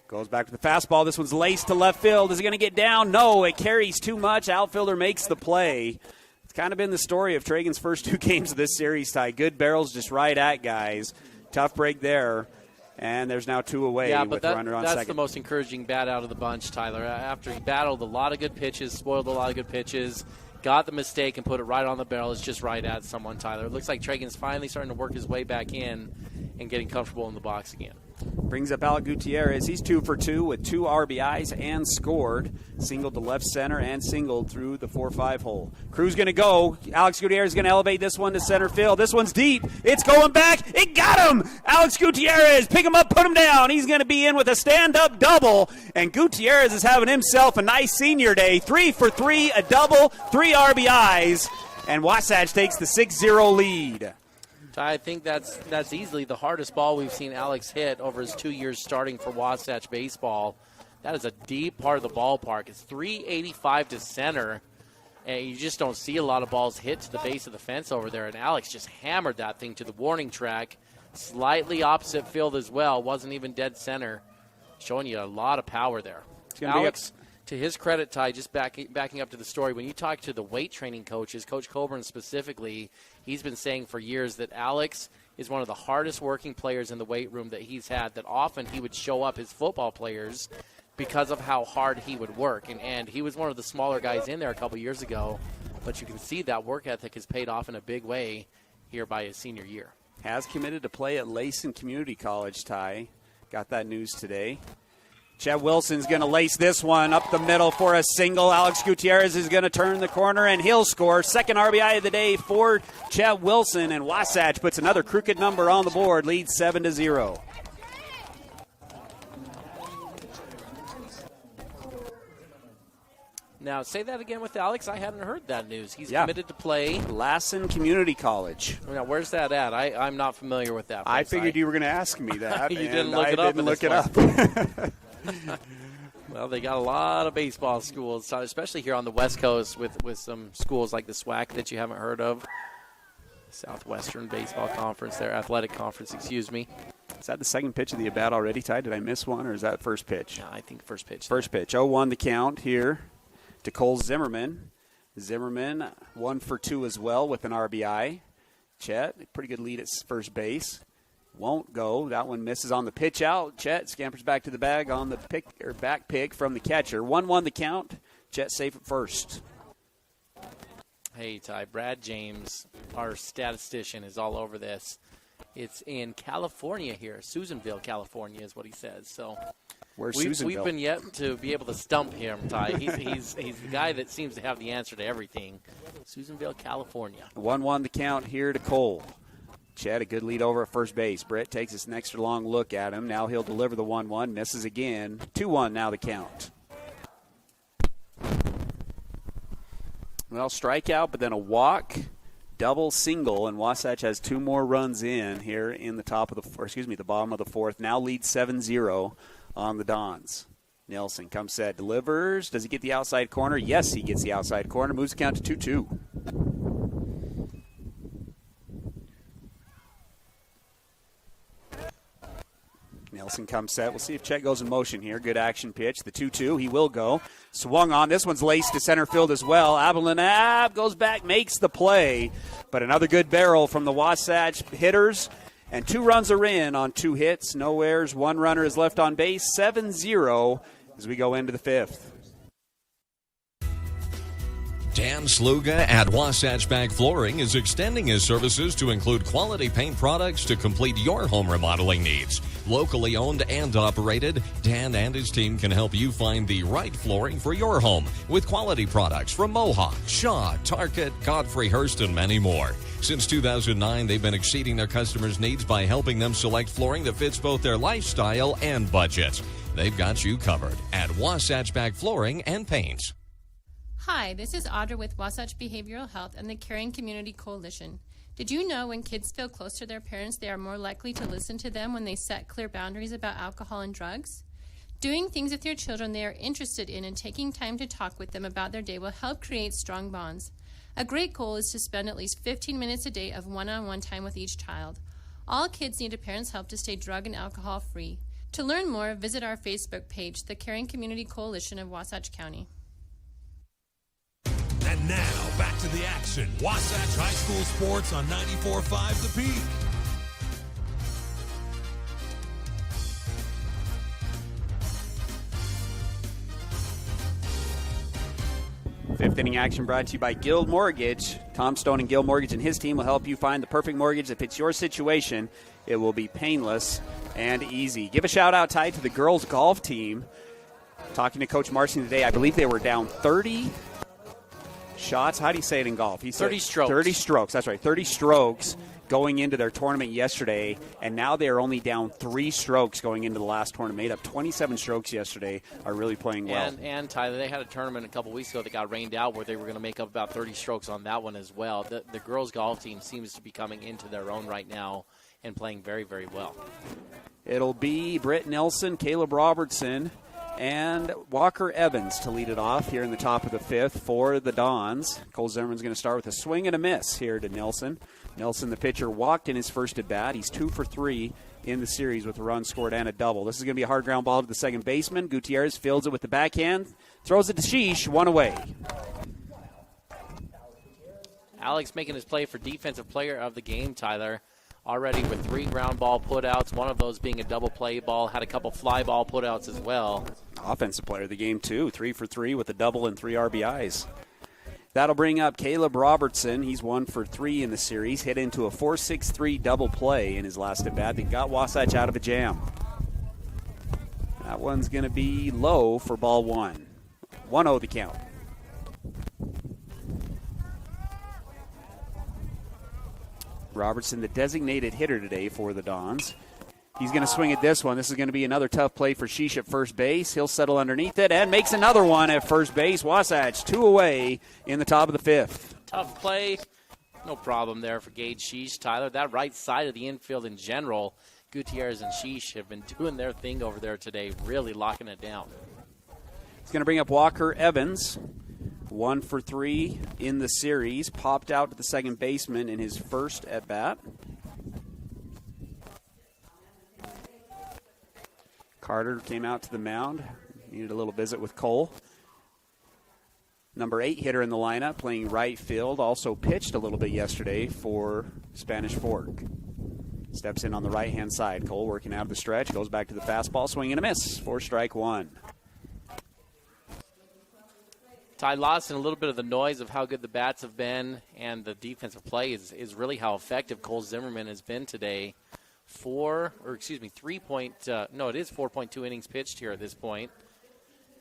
Goes back to the fastball. This one's laced to left field. Is he going to get down? No, it carries too much. Outfielder makes the play. It's kind of been the story of Tragan's first 2 games of this series, Ty. Good barrels just right at guys. Tough break there. And there's now 2 away with a runner on second. That's the most encouraging bat out of the bunch, Tyler. After he battled a lot of good pitches, spoiled a lot of good pitches, got the mistake and put it right on the barrel. It's just right at someone, Tyler. It looks like Tragan's finally starting to work his way back in and getting comfortable in the box again. Brings up Alex Gutierrez. He's 2 for 2 with 2 RBIs and scored. Singled to left center and singled through the 4-5 hole. Crew's going to go. Alex Gutierrez is going to elevate this one to center field. This one's deep. It's going back. It got him. Alex Gutierrez, pick him up, put him down. He's going to be in with a stand-up double. And Gutierrez is having himself a nice senior day. 3 for 3, a double, 3 RBIs. And Wasatch takes the 6-0 lead. I think that's easily the hardest ball we've seen Alex hit over his 2 years starting for Wasatch Baseball. That is a deep part of the ballpark. It's 385 to center, and you just don't see a lot of balls hit to the base of the fence over there. And Alex just hammered that thing to the warning track, slightly opposite field as well. Wasn't even dead center, showing you a lot of power there. Alex, to his credit, Ty, just backing up to the story, when you talk to the weight training coaches, Coach Coburn specifically, he's been saying for years that Alex is one of the hardest working players in the weight room that he's had, that often he would show up his football players because of how hard he would work. And he was one of the smaller guys in there a couple years ago, but you can see that work ethic has paid off in a big way here by his senior year. Has committed to play at Layson Community College, Ty. Got that news today. Chett Wilson's going to lace this one up the middle for a single. Alex Gutierrez is going to turn the corner, and he'll score. Second RBI of the day for Chett Wilson, and Wasatch puts another crooked number on the board, leads 7-0. Now, say that again with Alex. I hadn't heard that news. He's committed to play Layson Community College. Now, where's that at? I'm not familiar with that. I figured you were going to ask me that. You didn't look it up. I didn't look it up. Well, they got a lot of baseball schools, especially here on the West Coast with some schools like the SWAC that you haven't heard of. Southwestern Baseball Conference, their athletic conference, excuse me. Is that the second pitch of the at-bat already, Ty? Did I miss one, or is that first pitch? No, I think first pitch. First pitch. 0-1 the count here to Cole Zimmerman. Zimmerman 1 for 2 as well with an RBI. Chett, pretty good lead at first base. Won't go. That one misses on the pitch out. Chett scampers back to the bag on the back pick from the catcher. 1-1 the count. Chett safe at first. Hey, Ty, Brad James, our statistician, is all over this. It's in California here. Susanville, California is what he says. So where's Susanville? We've been yet to be able to stump him, Ty. He's the guy that seems to have the answer to everything. Susanville, California. 1-1 the count here to Cole. Chett, a good lead over at first base. Brett takes an extra long look at him. Now he'll deliver the 1-1. Misses again. 2-1 now the count. Well, strikeout, but then a walk, double, single, and Wasatch has 2 more runs in here in the the bottom of the fourth. Now leads 7-0 on the Dons. Nelson comes set, delivers. Does he get the outside corner? Yes, he gets the outside corner. Moves the count to 2-2. Nelson comes set. We'll see if Chett goes in motion here. Good action pitch. The 2-2. He will go. Swung on. This one's laced to center field as well. Abelinab goes back, makes the play. But another good barrel from the Wasatch hitters. And 2 runs are in on 2 hits. No errors. 1 runner is left on base. 7-0 as we go into the 5th. Dan Sluga at Wasatch Bag Flooring is extending his services to include quality paint products to complete your home remodeling needs. Locally owned and operated, Dan and his team can help you find the right flooring for your home with quality products from Mohawk, Shaw, Target, Godfrey Hirst, and many more. Since 2009, they've been exceeding their customers' needs by helping them select flooring that fits both their lifestyle and budget. They've got you covered at Wasatch Bag Flooring and Paints. Hi, this is Audra with Wasatch Behavioral Health and the Caring Community Coalition. Did you know when kids feel close to their parents, they are more likely to listen to them when they set clear boundaries about alcohol and drugs? Doing things with your children they are interested in and taking time to talk with them about their day will help create strong bonds. A great goal is to spend at least 15 minutes a day of one-on-one time with each child. All kids need a parent's help to stay drug and alcohol free. To learn more, visit our Facebook page, the Caring Community Coalition of Wasatch County. And now, back to the action. Wasatch High School Sports on 94.5 The Peak. Fifth inning action brought to you by Guild Mortgage. Tom Stone and Guild Mortgage and his team will help you find the perfect mortgage that fits your situation. It will be painless and easy. Give a shout out, Ty, to the girls golf team. Talking to Coach Marcin today, I believe they were down 30 shots. How do you say it in golf? He said 30 strokes. 30 strokes, that's right. 30 strokes going into their tournament yesterday, and now they are only down 3 strokes going into the last tournament. Made up 27 strokes yesterday, are really playing well. And Tyler, they had a tournament a couple weeks ago that got rained out where they were going to make up about 30 strokes on that one as well. The girls golf team seems to be coming into their own right now and playing very, very well. It'll be Britt Nelson, Caleb Robertson, and Walker Evans to lead it off here in the top of the fifth for the Dons. Cole Zimmerman's going to start with a swing and a miss here to Nelson. Nelson, the pitcher, walked in his first at bat. He's 2 for 3 in the series with a run scored and a double. This is going to be a hard ground ball to the second baseman. Gutierrez fields it with the backhand, throws it to Schiess, 1 away. Alex making his play for defensive player of the game, Tyler. Already with 3 ground ball putouts, one of those being a double play ball, had a couple fly ball putouts as well. Offensive player of the game, too. 3 for 3 with a double and 3 RBIs. That'll bring up Caleb Robertson. He's 1 for 3 in the series. Hit into a 4-6-3 double play in his last at bat that got Wasatch out of a jam. That one's going to be low for ball 1. 1-0 the count. Robertson, the designated hitter today for the Dons. He's going to swing at this one. This is going to be another tough play for Schiess at first base. He'll settle underneath it and makes another one at first base. Wasatch 2 away in the top of the fifth. Tough play. No problem there for Gage Schiess, Tyler. That right side of the infield in general, Gutierrez and Schiess have been doing their thing over there today, really locking it down. It's going to bring up Walker Evans. 1 for 3 in the series. Popped out to the second baseman in his first at bat. Carter came out to the mound. Needed a little visit with Cole. Number 8 hitter in the lineup, playing right field. Also pitched a little bit yesterday for Spanish Fork. Steps in on the right-hand side. Cole working out of the stretch. Goes back to the fastball. Swing and a miss for strike 1. Ty lost in a little bit of the noise of how good the bats have been, and the defensive play is really how effective Cole Zimmerman has been today. 4.2 innings pitched here at this point.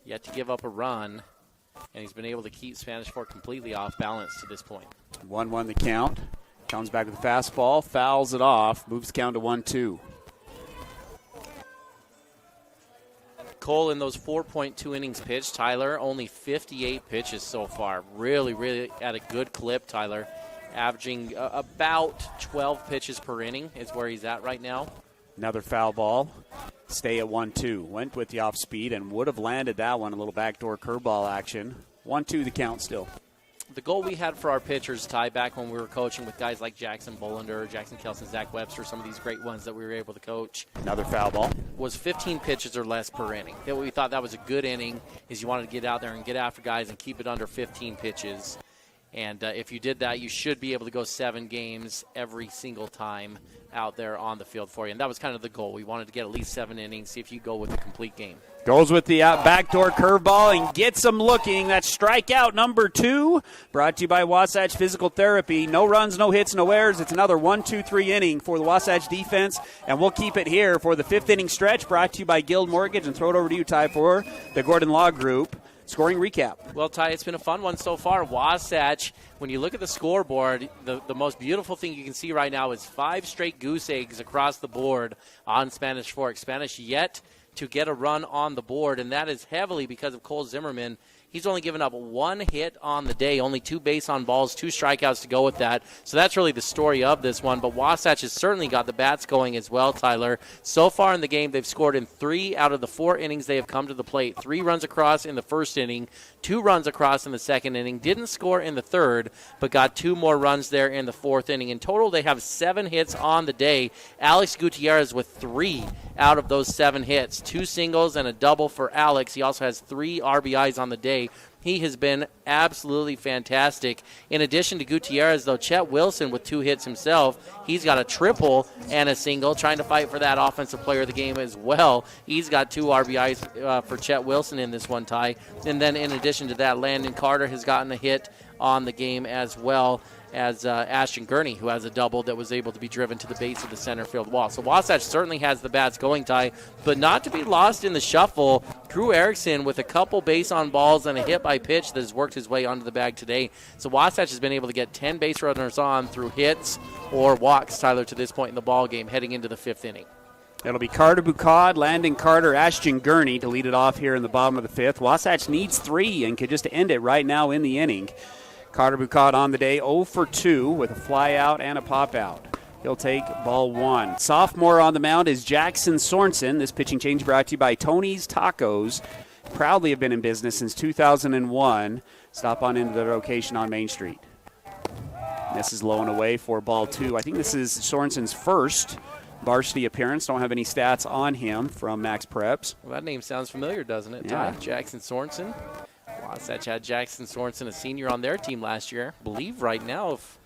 Yet to give up a run, and he's been able to keep Spanish Fork completely off balance to this point. 1-1 the count. Comes back with the fastball, fouls it off, moves the count to 1-2. Cole in those 4.2 innings pitched, Tyler, only 58 pitches so far. Really, really at a good clip, Tyler. Averaging about 12 pitches per inning is where he's at right now. Another foul ball. Stay at 1-2. Went with the off speed and would have landed that one. A little backdoor curveball action. 1-2 the count still. The goal we had for our pitchers, Ty, back when we were coaching with guys like Jackson Bolander, Jackson Kelson, Zach Webster, some of these great ones that we were able to coach. Another foul ball. Was 15 pitches or less per inning. We thought that was a good inning, is you wanted to get out there and get after guys and keep it under 15 pitches. And if you did that, you should be able to go 7 games every single time out there on the field for you. And that was kind of the goal. We wanted to get at least 7 innings, see if you go with a complete game. Goes with the backdoor curveball and gets him looking. That's strikeout number 2. Brought to you by Wasatch Physical Therapy. No runs, no hits, no errors. It's another 1-2-3 inning for the Wasatch defense. And we'll keep it here for the 5th inning stretch, brought to you by Guild Mortgage. And throw it over to you, Ty, for the Gordon Law Group scoring recap. Well, Ty, it's been a fun one so far. Wasatch, when you look at the scoreboard, the most beautiful thing you can see right now is 5 straight goose eggs across the board on Spanish Fork. Spanish yet to get a run on the board, and that is heavily because of Cole Zimmerman. He's only given up 1 hit on the day, only 2 base on balls, 2 strikeouts to go with that. So that's really the story of this one. But Wasatch has certainly got the bats going as well, Tyler. So far in the game, they've scored in 3 out of the 4 innings they have come to the plate. 3 runs across in the first inning, 2 runs across in the second inning. Didn't score in the third, but got 2 more runs there in the 4th inning. In total, they have 7 hits on the day. Alex Gutierrez with 3 out of those 7 hits. 2 singles and a double for Alex. He also has 3 RBIs on the day. He has been absolutely fantastic. In addition to Gutierrez, though, Chett Wilson with 2 hits himself. He's got a triple and a single, trying to fight for that offensive player of the game as well. He's got 2 RBIs for Chett Wilson in this one, Ty. And then in addition to that, Landon Carter has gotten a hit on the game as well as Ashton Gurney, who has a double that was able to be driven to the base of the center field wall. So Wasatch certainly has the bats going, Ty, but not to be lost in the shuffle. Drew Erickson with a couple base on balls and a hit by pitch that has worked his way onto the bag today. So Wasatch has been able to get 10 base runners on through hits or walks, Tyler, to this point in the ball game, heading into the 5th inning. It'll be Carter Bucad, Landon Carter, Ashton Gurney to lead it off here in the bottom of the 5th. Wasatch needs 3 and could just end it right now in the inning. Carter Bucad on the day, 0 for 2 with a fly out and a pop out. He'll take ball 1. Sophomore on the mound is Jackson Sorensen. This pitching change brought to you by Tony's Tacos. Proudly have been in business since 2001. Stop on into the location on Main Street. This is low and away for ball 2. I think this is Sorensen's first varsity appearance. Don't have any stats on him from Max Preps. Well, that name sounds familiar, doesn't it, Yeah. Ty? Jackson Sorensen. Wasatch had Jackson Sorensen, a senior, on their team last year. I believe right now, if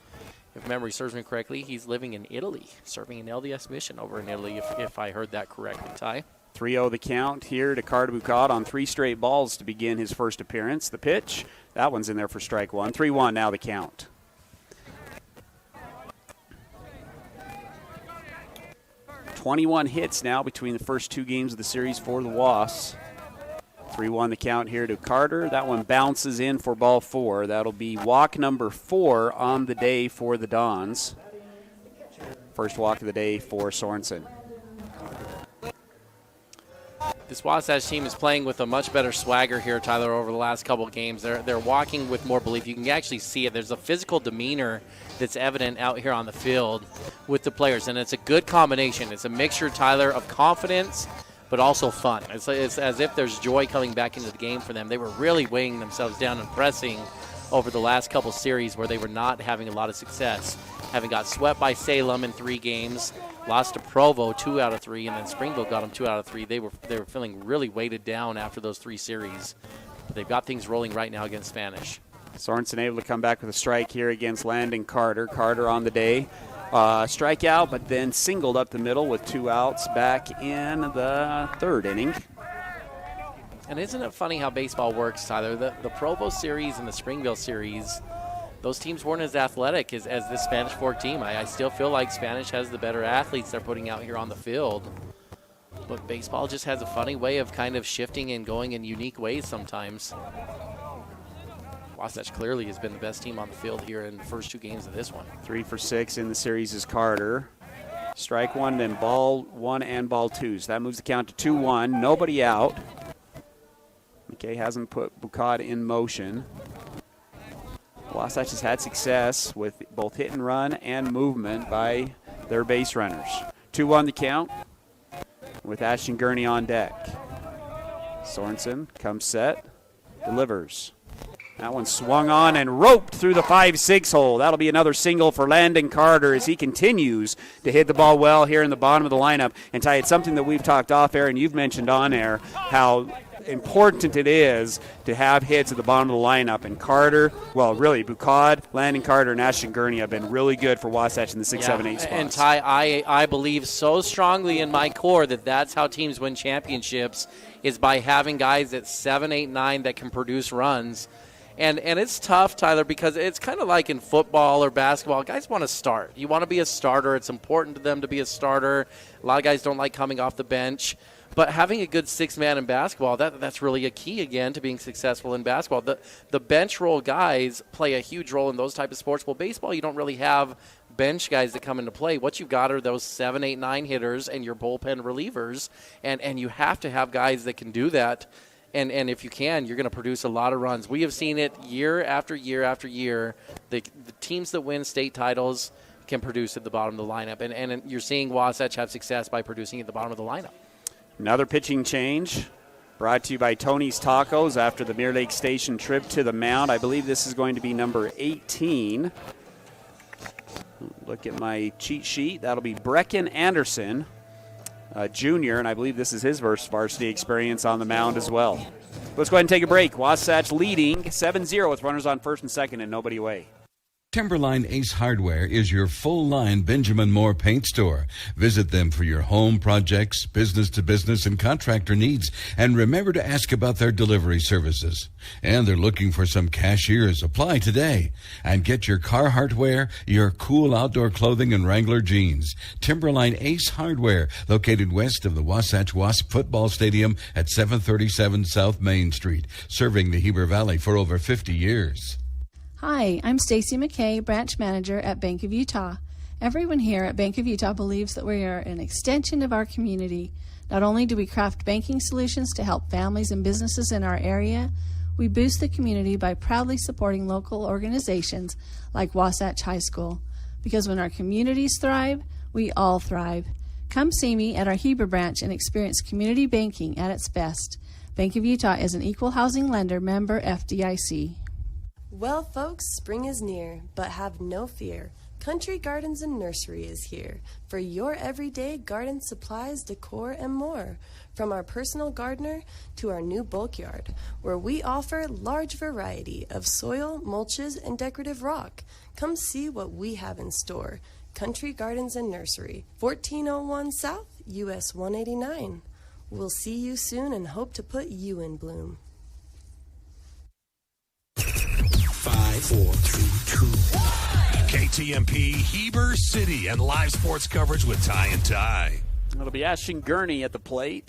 memory serves me correctly, he's living in Italy, serving an LDS mission over in Italy, if I heard that correctly, Ty. 3-0 the count here to Carter Bucad on 3 straight balls to begin his first appearance. The pitch, that one's in there for strike 1. 3-1 now the count. .21 hits now between the first 2 games of the series for the Wasps. 3-1 the count here to Carter. That one bounces in for ball 4. That'll be walk number 4 on the day for the Dons. First walk of the day for Sorensen. This Wasatch team is playing with a much better swagger here, Tyler, over the last couple of games. They're walking with more belief. You can actually see it. There's a physical demeanor that's evident out here on the field with the players, and it's a good combination. It's a mixture, Tyler, of confidence but also fun. It's as if there's joy coming back into the game for them. They were really weighing themselves down and pressing over the last couple series where they were not having a lot of success. Having got swept by Salem in 3 games, lost to Provo 2 out of 3, and then Springville got them 2 out of 3. They were feeling really weighted down after those 3 series. But they've got things rolling right now against Spanish. Sorensen able to come back with a strike here against Landon Carter. Carter on the day. Strikeout, but then singled up the middle with 2 outs back in the 3rd inning. And isn't it funny how baseball works, Tyler? The Provo series and the Springville series, those teams weren't as athletic as this Spanish Fork team. I still feel like Spanish has the better athletes they're putting out here on the field. But baseball just has a funny way of kind of shifting and going in unique ways sometimes. Wasatch clearly has been the best team on the field here in the first 2 games of this one. 3 for 6 in the series is Carter. Strike 1, then ball 1 and ball 2. So that moves the count to 2-1. Nobody out. McKay hasn't put Bucad in motion. Wasatch has had success with both hit and run and movement by their base runners. 2-1 the count with Ashton Gurney on deck. Sorensen comes set, delivers. That one swung on and roped through the 5-6 hole. That'll be another single for Landon Carter as he continues to hit the ball well here in the bottom of the lineup. And Ty, it's something that we've talked off air and you've mentioned on air, how important it is to have hits at the bottom of the lineup. And Carter, well, really, Bucad, Landon Carter, and Ashton Gurney have been really good for Wasatch in the 6, 7, 8 spots. And Ty, I believe so strongly in my core that that's how teams win championships, is by having guys at 7, 8, 9 that can produce runs. And it's tough, Tyler, because it's kind of like in football or basketball. Guys want to start. You want to be a starter. It's important to them to be a starter. A lot of guys don't like coming off the bench. But having a good six-man in basketball, that's really a key, again, to being successful in basketball. The bench role guys play a huge role in those type of sports. Well, baseball, you don't really have bench guys that come into play. What you've got are those 7, 8, 9 hitters and your bullpen relievers, and you have to have guys that can do that. And if you can, you're going to produce a lot of runs. We have seen it year after year after year. The teams that win state titles can produce at the bottom of the lineup. And you're seeing Wasatch have success by producing at the bottom of the lineup. Another pitching change brought to you by Tony's Tacos after the Mirror Lake Station trip to the mound. I believe this is going to be number 18. Look at my cheat sheet. That'll be Brecken Anderson. Junior, and I believe this is his first varsity experience on the mound as well. Let's go ahead and take a break. Wasatch leading 7-0 with runners on first and second and nobody away. Timberline Ace Hardware is your full-line Benjamin Moore paint store. Visit them for your home projects, business-to-business, and contractor needs. And remember to ask about their delivery services. And they're looking for some cashiers. Apply today. And get your Carhartt wear, your cool outdoor clothing, and Wrangler jeans. Timberline Ace Hardware, located west of the Wasatch Wasp Football Stadium at 737 South Main Street, serving the Heber Valley for over 50 years. Hi, I'm Stacy McKay, branch manager at Bank of Utah. Everyone here at Bank of Utah believes that we are an extension of our community. Not only do we craft banking solutions to help families and businesses in our area, we boost the community by proudly supporting local organizations like Wasatch High School. Because when our communities thrive, we all thrive. Come see me at our Heber branch and experience community banking at its best. Bank of Utah is an equal housing lender, member FDIC. Well, folks, spring is near, but have no fear. Country Gardens and Nursery is here for your everyday garden supplies, decor, and more. From our personal gardener to our new bulk yard, where we offer large variety of soil, mulches, and decorative rock. Come see what we have in store. Country Gardens and Nursery, 1401 South, US 189. We'll see you soon and hope to put you in bloom. 5, 4, 3, 2, 1. KTMP Heber City and live sports coverage with Ty and Ty. It'll be Ashton Gurney at the plate.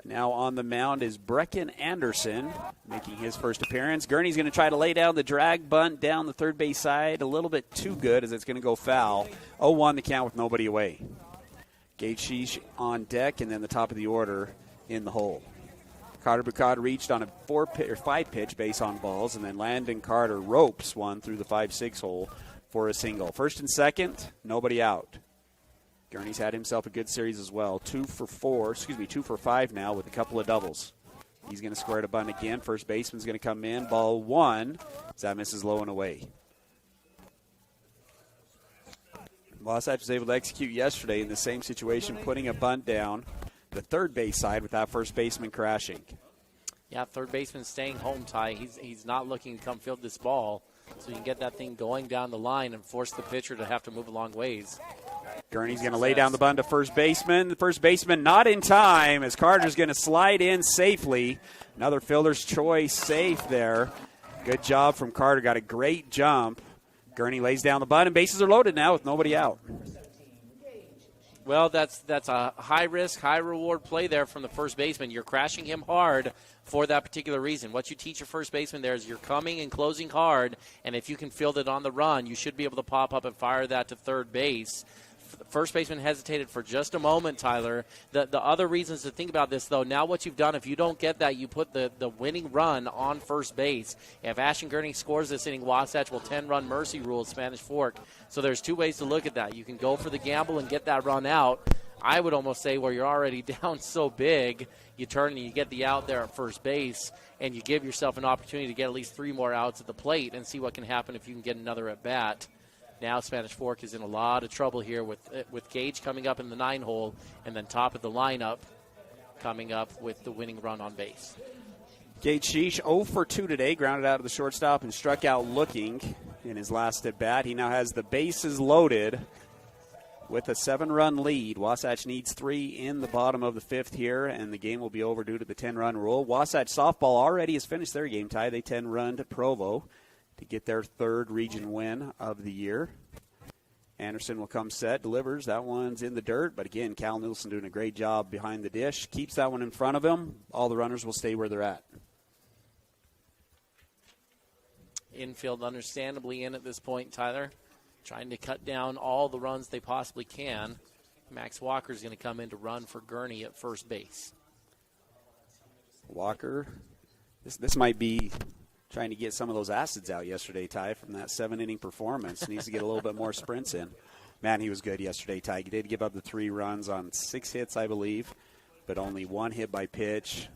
Now on the mound is Brecken Anderson making his first appearance. Gurney's going to try to lay down the drag bunt down the third base side. A little bit too good as it's going to go foul. 0-1 the count with nobody away. Gage Schiess on deck and then the top of the order in the hole. Carter Bucad reached on a 5-pitch base on balls, and then Landon Carter ropes one through the 5-6 hole for a single. First and second, nobody out. Gurney's had himself a good series as well. 2 for 5 now with a couple of doubles. He's going to square to bunt again. First baseman's going to come in. Ball 1. As that misses low and away. Wasatch was able to execute yesterday in the same situation, putting a bunt down the third base side without first baseman crashing. Yeah, third baseman staying home, Ty. He's not looking to come field this ball, so you can get that thing going down the line and force the pitcher to have to move a long ways. Gurney's going to lay down the bunt to first baseman. The first baseman not in time as Carter's going to slide in safely. Another fielder's choice safe there. Good job from Carter. Got a great jump. Gurney lays down the bunt, and bases are loaded now with nobody out. Well, that's a high-risk, high-reward play there from the first baseman. You're crashing him hard for that particular reason. What you teach your first baseman there is you're coming and closing hard, and if you can field it on the run, you should be able to pop up and fire that to third base. First baseman hesitated for just a moment, Tyler. The other reasons to think about this, though, now what you've done, if you don't get that, you put the winning run on first base. If Ashton Gurney scores this inning, Wasatch will 10-run mercy rule at Spanish Fork. So there's two ways to look at that. You can go for the gamble and get that run out. I would almost say where you're already down so big, you turn and you get the out there at first base, and you give yourself an opportunity to get at least 3 more outs at the plate and see what can happen if you can get another at-bat. Now Spanish Fork is in a lot of trouble here with Gage coming up in the 9 hole and then top of the lineup. coming up with the winning run on base. Gage Schiess 0 for 2 today, grounded out of the shortstop and struck out looking in his last at bat. He now has the bases loaded with a 7-run lead. Wasatch needs 3 in the bottom of the 5th here, and the game will be over due to the 10-run rule. Wasatch softball already has finished their game tie. They 10-run to Provo to get their 3rd region win of the year. Anderson will come set, delivers. That one's in the dirt, but again, Cal Nielsen doing a great job behind the dish. Keeps that one in front of him. All the runners will stay where they're at. Infield understandably in at this point, Tyler, trying to cut down all the runs they possibly can. Max Walker's going to come in to run for Gurney at first base. Walker, this might be trying to get some of those acids out yesterday, Ty, from that 7-inning performance. Needs to get a little bit more sprints in. Man, he was good yesterday, Ty. He did give up the 3 runs on 6 hits, I believe, but only 1 hit by pitch.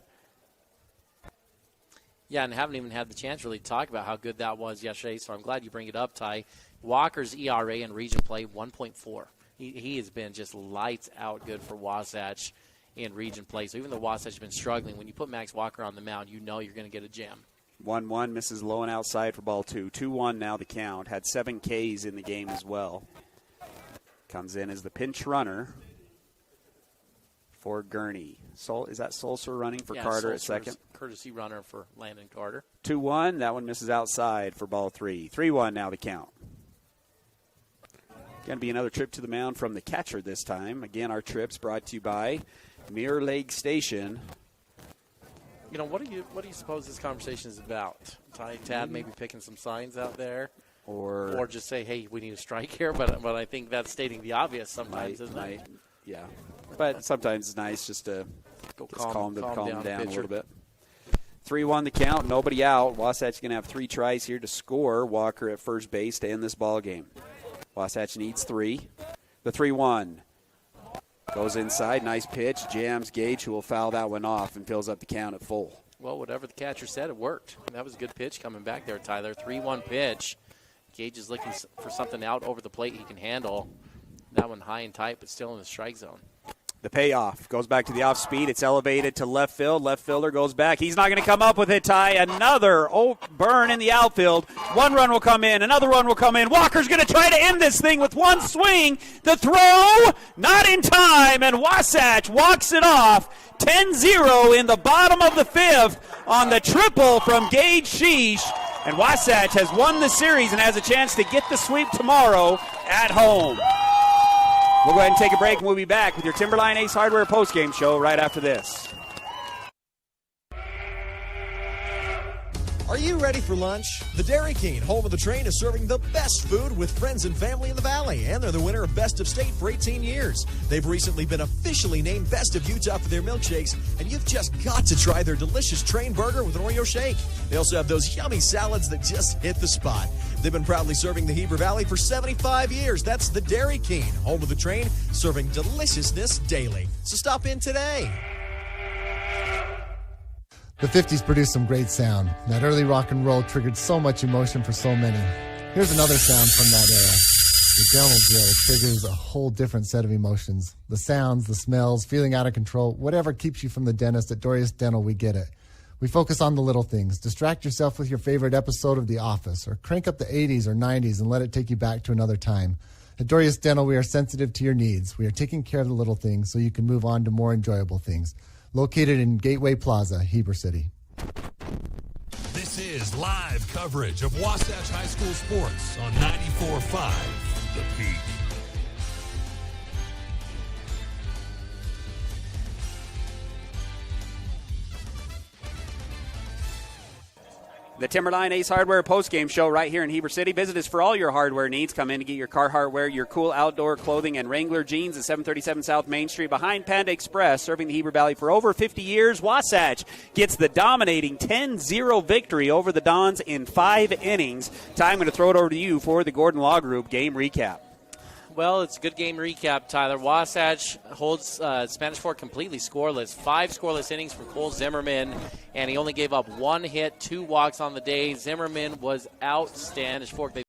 Yeah, and haven't even had the chance really to talk about how good that was yesterday, so I'm glad you bring it up, Ty. Walker's ERA in region play, 1.4. He has been just lights out good for Wasatch in region play. So even though Wasatch has been struggling, when you put Max Walker on the mound, you know you're going to get a gem. 1-1, misses low and outside for ball 2. 2-1 now the count. Had 7 Ks in the game as well. Comes in as the pinch runner for Gurney. Is that Sulcer running for Carter at second? Courtesy runner for Landon Carter. 2-1, that one misses outside for ball 3. 3-1 now the count. Going to be another trip to the mound from the catcher this time. Again, our trips brought to you by Mirror Lake Station. You know, what do you suppose this conversation is about? Tad maybe picking some signs out there? Or just say, hey, we need a strike here, but I think that's stating the obvious sometimes, isn't it? Yeah. But sometimes it's nice just to calm down a little bit. 3-1 the count, nobody out. Wasatch going to have 3 tries here to score. Walker at first base to end this ball game. Wasatch needs 3. The 3-1 goes inside. Nice pitch. Jams Gage, who will foul that one off and fills up the count at full. Well, whatever the catcher said, it worked. That was a good pitch coming back there, Tyler. 3-1 pitch. Gage is looking for something out over the plate he can handle. That one high and tight, but still in the strike zone. The payoff goes back to the off speed. It's elevated to left field. Left fielder goes back. He's not going to come up with it, Ty. Another burn in the outfield. 1 run will come in. Another run will come in. Walker's going to try to end this thing with 1 swing. The throw, not in time, and Wasatch walks it off. 10-0 in the bottom of the 5th on the triple from Gage Schiess. And Wasatch has won the series and has a chance to get the sweep tomorrow at home. We'll go ahead and take a break, and we'll be back with your Timberline Ace Hardware postgame show right after this. Are you ready for lunch? The Dairy King, home of the train, is serving the best food with friends and family in the Valley, and they're the winner of Best of State for 18 years. They've recently been officially named Best of Utah for their milkshakes, and you've just got to try their delicious train burger with an Oreo shake. They also have those yummy salads that just hit the spot. They've been proudly serving the Heber Valley for 75 years. That's the Dairy King, home of the train, serving deliciousness daily. So stop in today. The 50s produced some great sound. That early rock and roll triggered so much emotion for so many. Here's another sound from that era. The dental drill triggers a whole different set of emotions. The sounds, the smells, feeling out of control, whatever keeps you from the dentist at Dorius Dental, we get it. We focus on the little things. Distract yourself with your favorite episode of The Office, or crank up the 80s or 90s and let it take you back to another time. At Dorius Dental, we are sensitive to your needs. We are taking care of the little things so you can move on to more enjoyable things. Located in Gateway Plaza, Heber City. This is live coverage of Wasatch High School sports on 94.5 The Peak. The Timberline Ace Hardware postgame show right here in Heber City. Visit us for all your hardware needs. Come in to get your car hardware, your cool outdoor clothing, and Wrangler jeans at 737 South Main Street behind Panda Express. Serving the Heber Valley for over 50 years, Wasatch gets the dominating 10-0 victory over the Dons in 5 innings. I'm going to throw it over to you for the Gordon Law Group game recap. Well, it's a good game recap, Tyler. Wasatch holds Spanish Fork completely scoreless. 5 scoreless innings for Cole Zimmerman, and he only gave up 1 hit, 2 walks on the day. Zimmerman was outstanding. Spanish Fork, they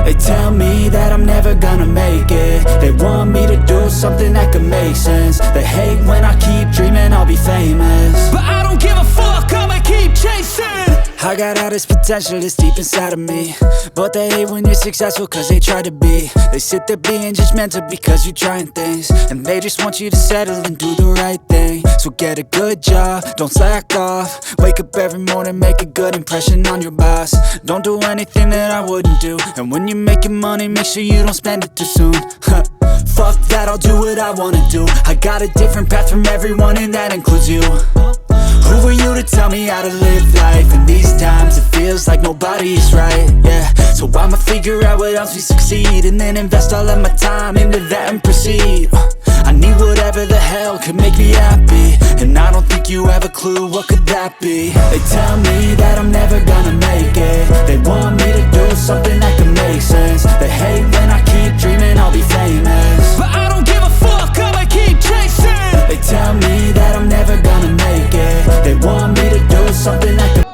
They tell me that I'm never gonna make it. They want me to do something that could make sense. They hate when I keep dreaming I'll be famous, but I don't give a fuck, I'ma keep chasing. I got all this potential that's deep inside of me, but they hate when you're successful cause they try to be. They sit there being judgmental because you're trying things, and they just want you to settle and do the right thing. So get a good job, don't slack off. Wake up every morning, make a good impression on your boss. Don't do anything that I wouldn't do, and when you're making money, make sure you don't spend it too soon. Fuck that, I'll do what I wanna do. I got a different path from everyone, and that includes you. Who are you to tell me how to live life? In these times it feels like nobody is right, yeah. So I'ma figure out what else we succeed, and then invest all of my time into that and proceed. I need whatever the hell could make me happy, and I don't think you have a clue what could that be. They tell me that I'm never gonna make it. They want me to do something that could make sense. They hate when I keep dreaming I'll be famous, but I don't give a fuck, I'ma keep chasing. They tell me that I'm never gonna make it. They want me to do something that could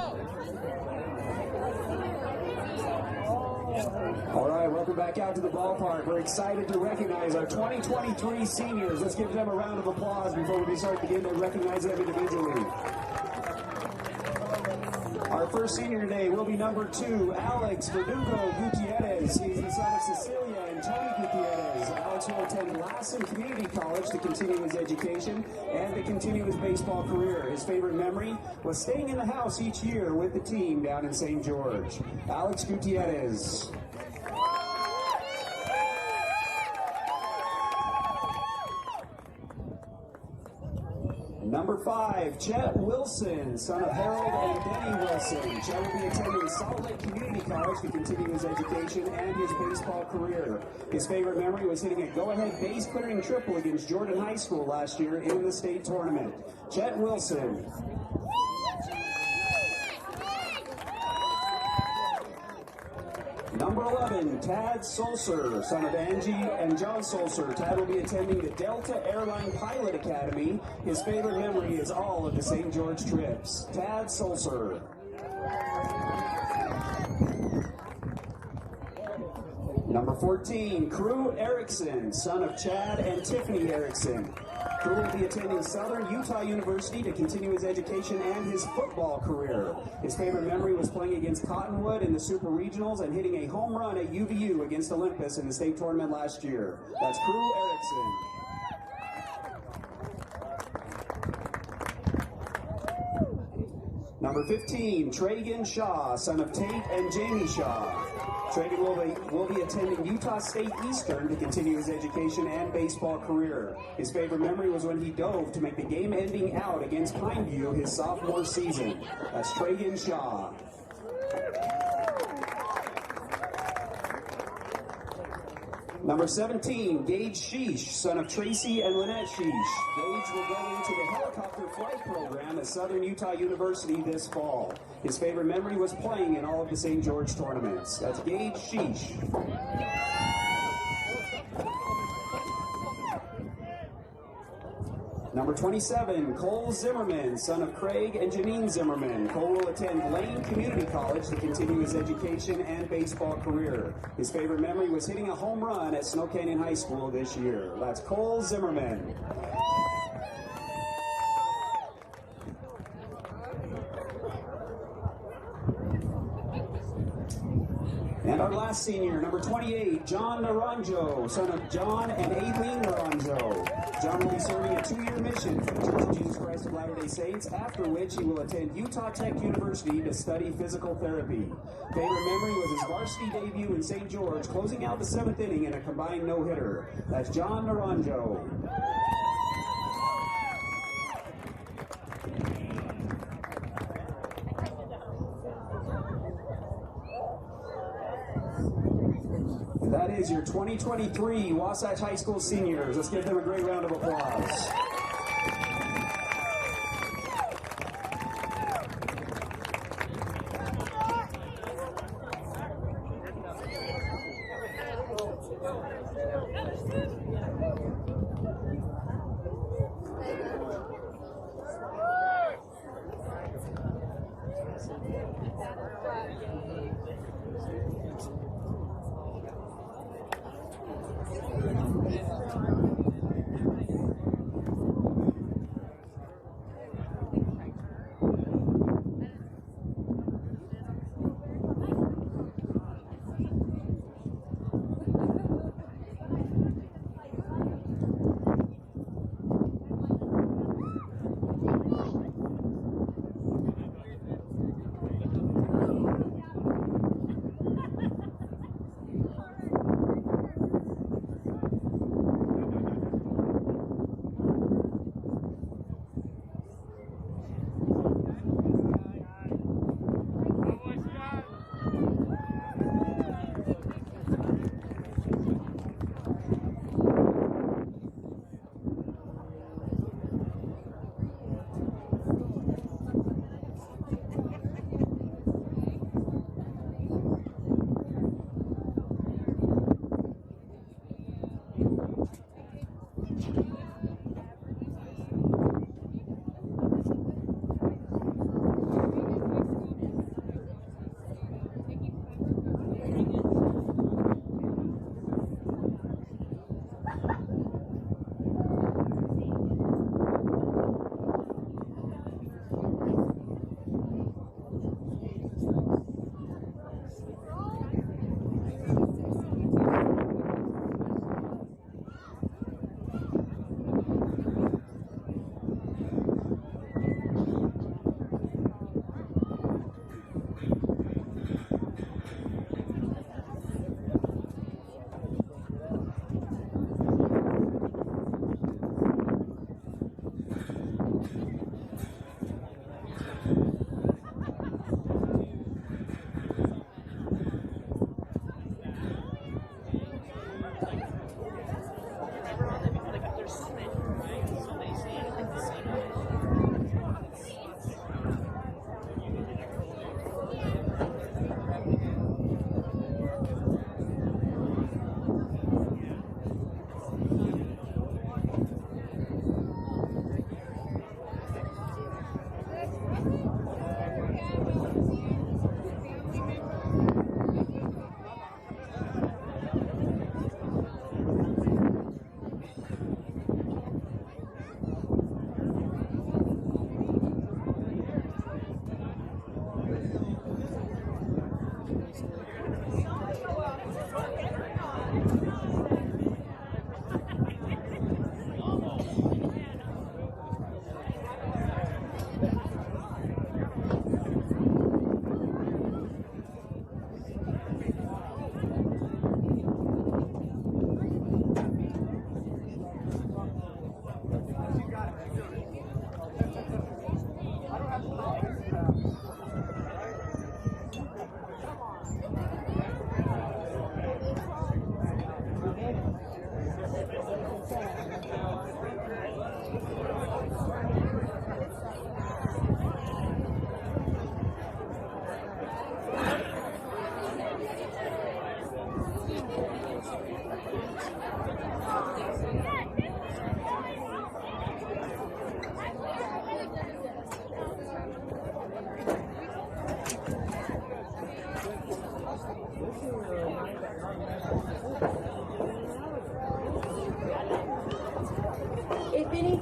to the ballpark. We're excited to recognize our 2023 seniors. Let's give them a round of applause before we start to begin to recognize them individually. Our first senior today will be number 2, Alex Gutierrez. He's the son of Cecilia and Tony Gutierrez. Alex will attend Lassen Community College to continue his education and to continue his baseball career. His favorite memory was staying in the house each year with the team down in St. George. Alex Gutierrez. Number 5, Chett Wilson, son of Harold and Denny Wilson. Chett will be attending Salt Lake Community College to continue his education and his baseball career. His favorite memory was hitting a go-ahead base clearing triple against Jordan High School last year in the state tournament. Chett Wilson. Number 11, Tad Solser, son of Angie and John Solser. Tad will be attending the Delta Airline Pilot Academy. His favorite memory is all of the St. George trips. Tad Solser. Number 14, Crew Erickson, son of Chad and Tiffany Erickson. Crew will be attending Southern Utah University to continue his education and his football career. His favorite memory was playing against Cottonwood in the Super Regionals and hitting a home run at UVU against Olympus in the state tournament last year. That's Crew Erickson. Number 15, Tragan Shaw, son of Tate and Jamie Shaw. Tragan will be attending Utah State Eastern to continue his education and baseball career. His favorite memory was when he dove to make the game-ending out against Pineview his sophomore season. That's Tragan Shaw. Number 17, Gage Schiess, son of Tracy and Lynette Schiess. Gage will go into the helicopter flight program at Southern Utah University this fall. His favorite memory was playing in all of the St. George tournaments. That's Gage Schiess. Number 27, Cole Zimmerman, son of Craig and Janine Zimmerman. Cole will attend Lane Community College to continue his education and baseball career. His favorite memory was hitting a home run at Snow Canyon High School this year. That's Cole Zimmerman. And our last senior, number 28, John Naranjo, son of John and Aileen Naranjo. John will be serving a 2-year mission for the Church of Jesus Christ of Latter-day Saints, after which he will attend Utah Tech University to study physical therapy. Favorite memory was his varsity debut in St. George, closing out the 7th inning in a combined no-hitter. That's John Naranjo. That is your 2023 Wasatch High School seniors. Let's give them a great round of applause.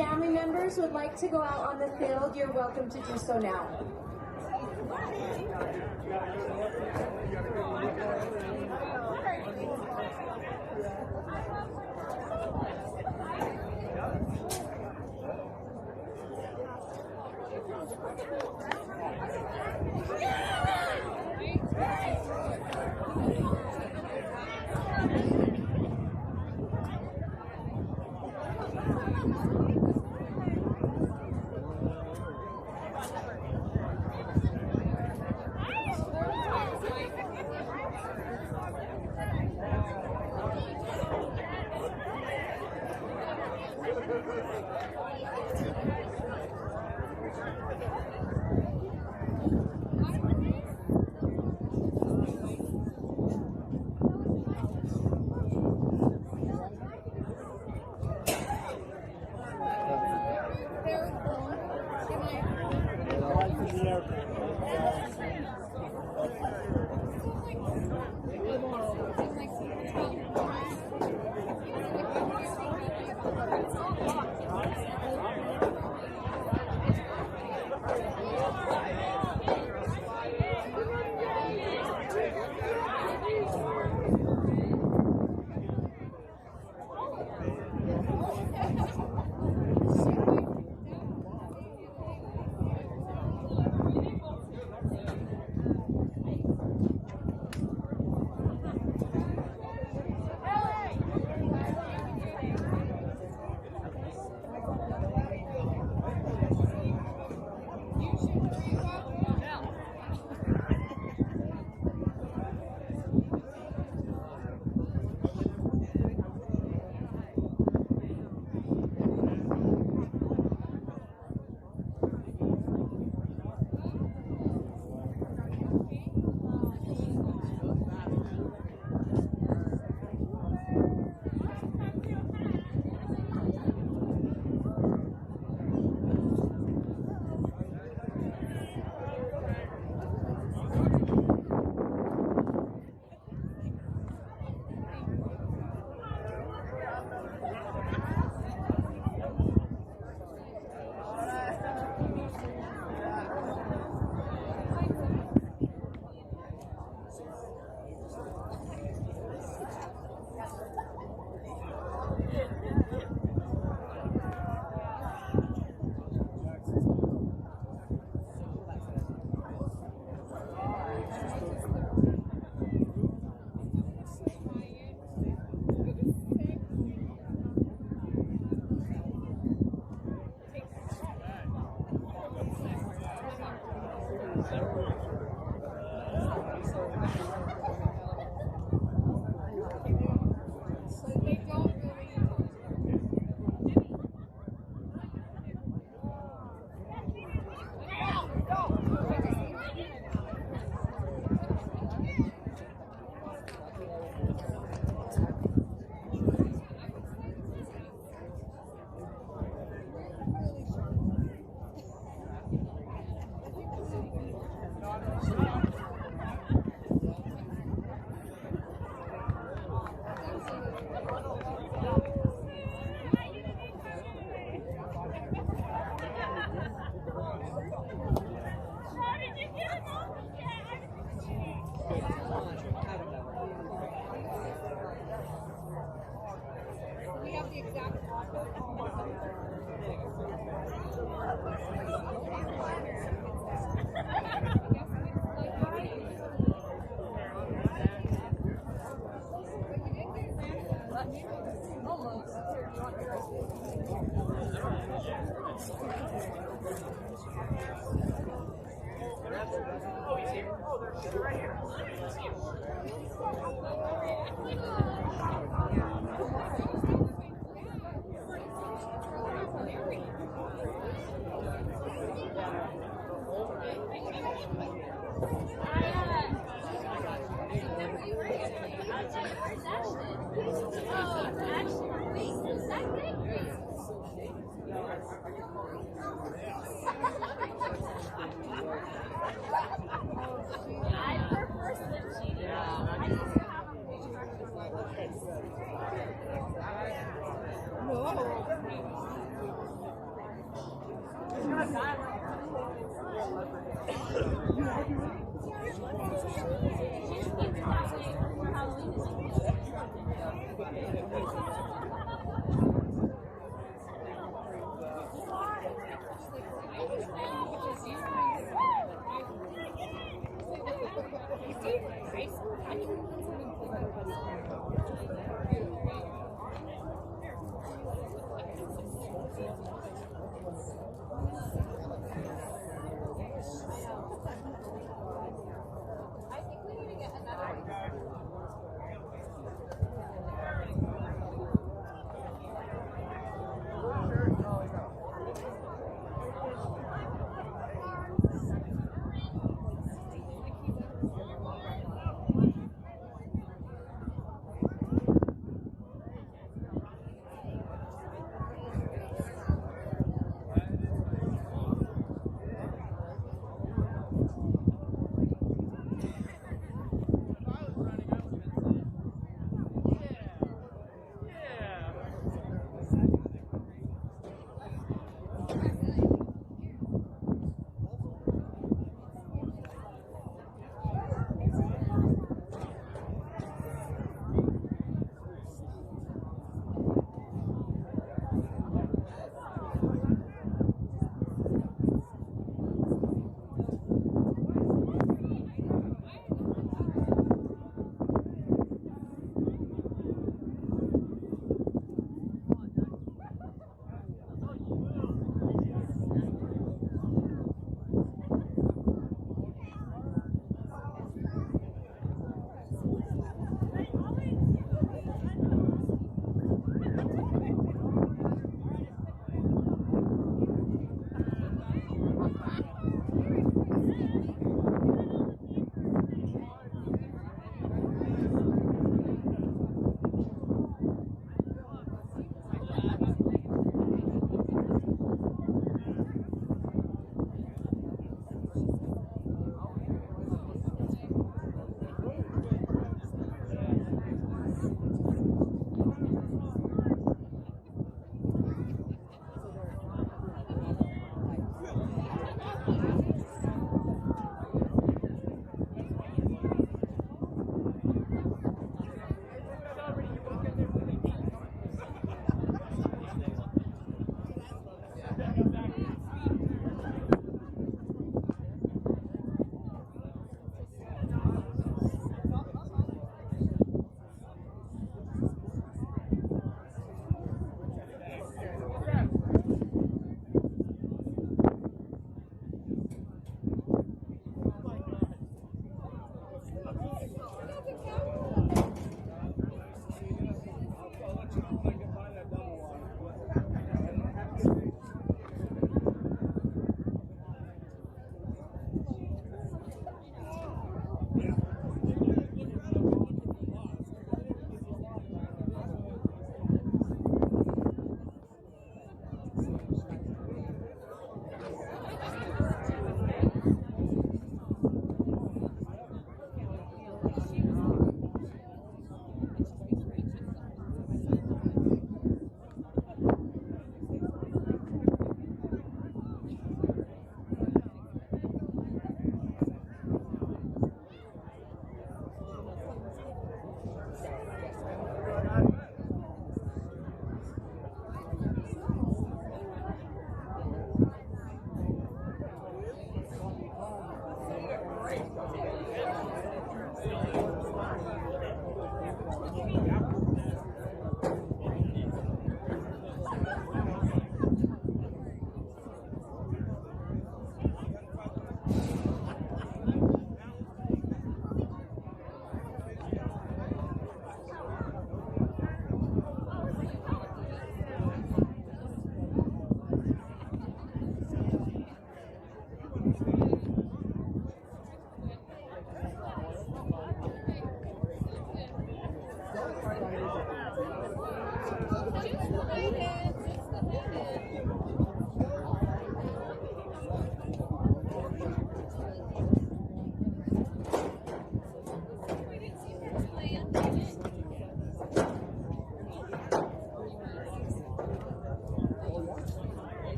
family members would like to go out on the field, you're welcome to do so now.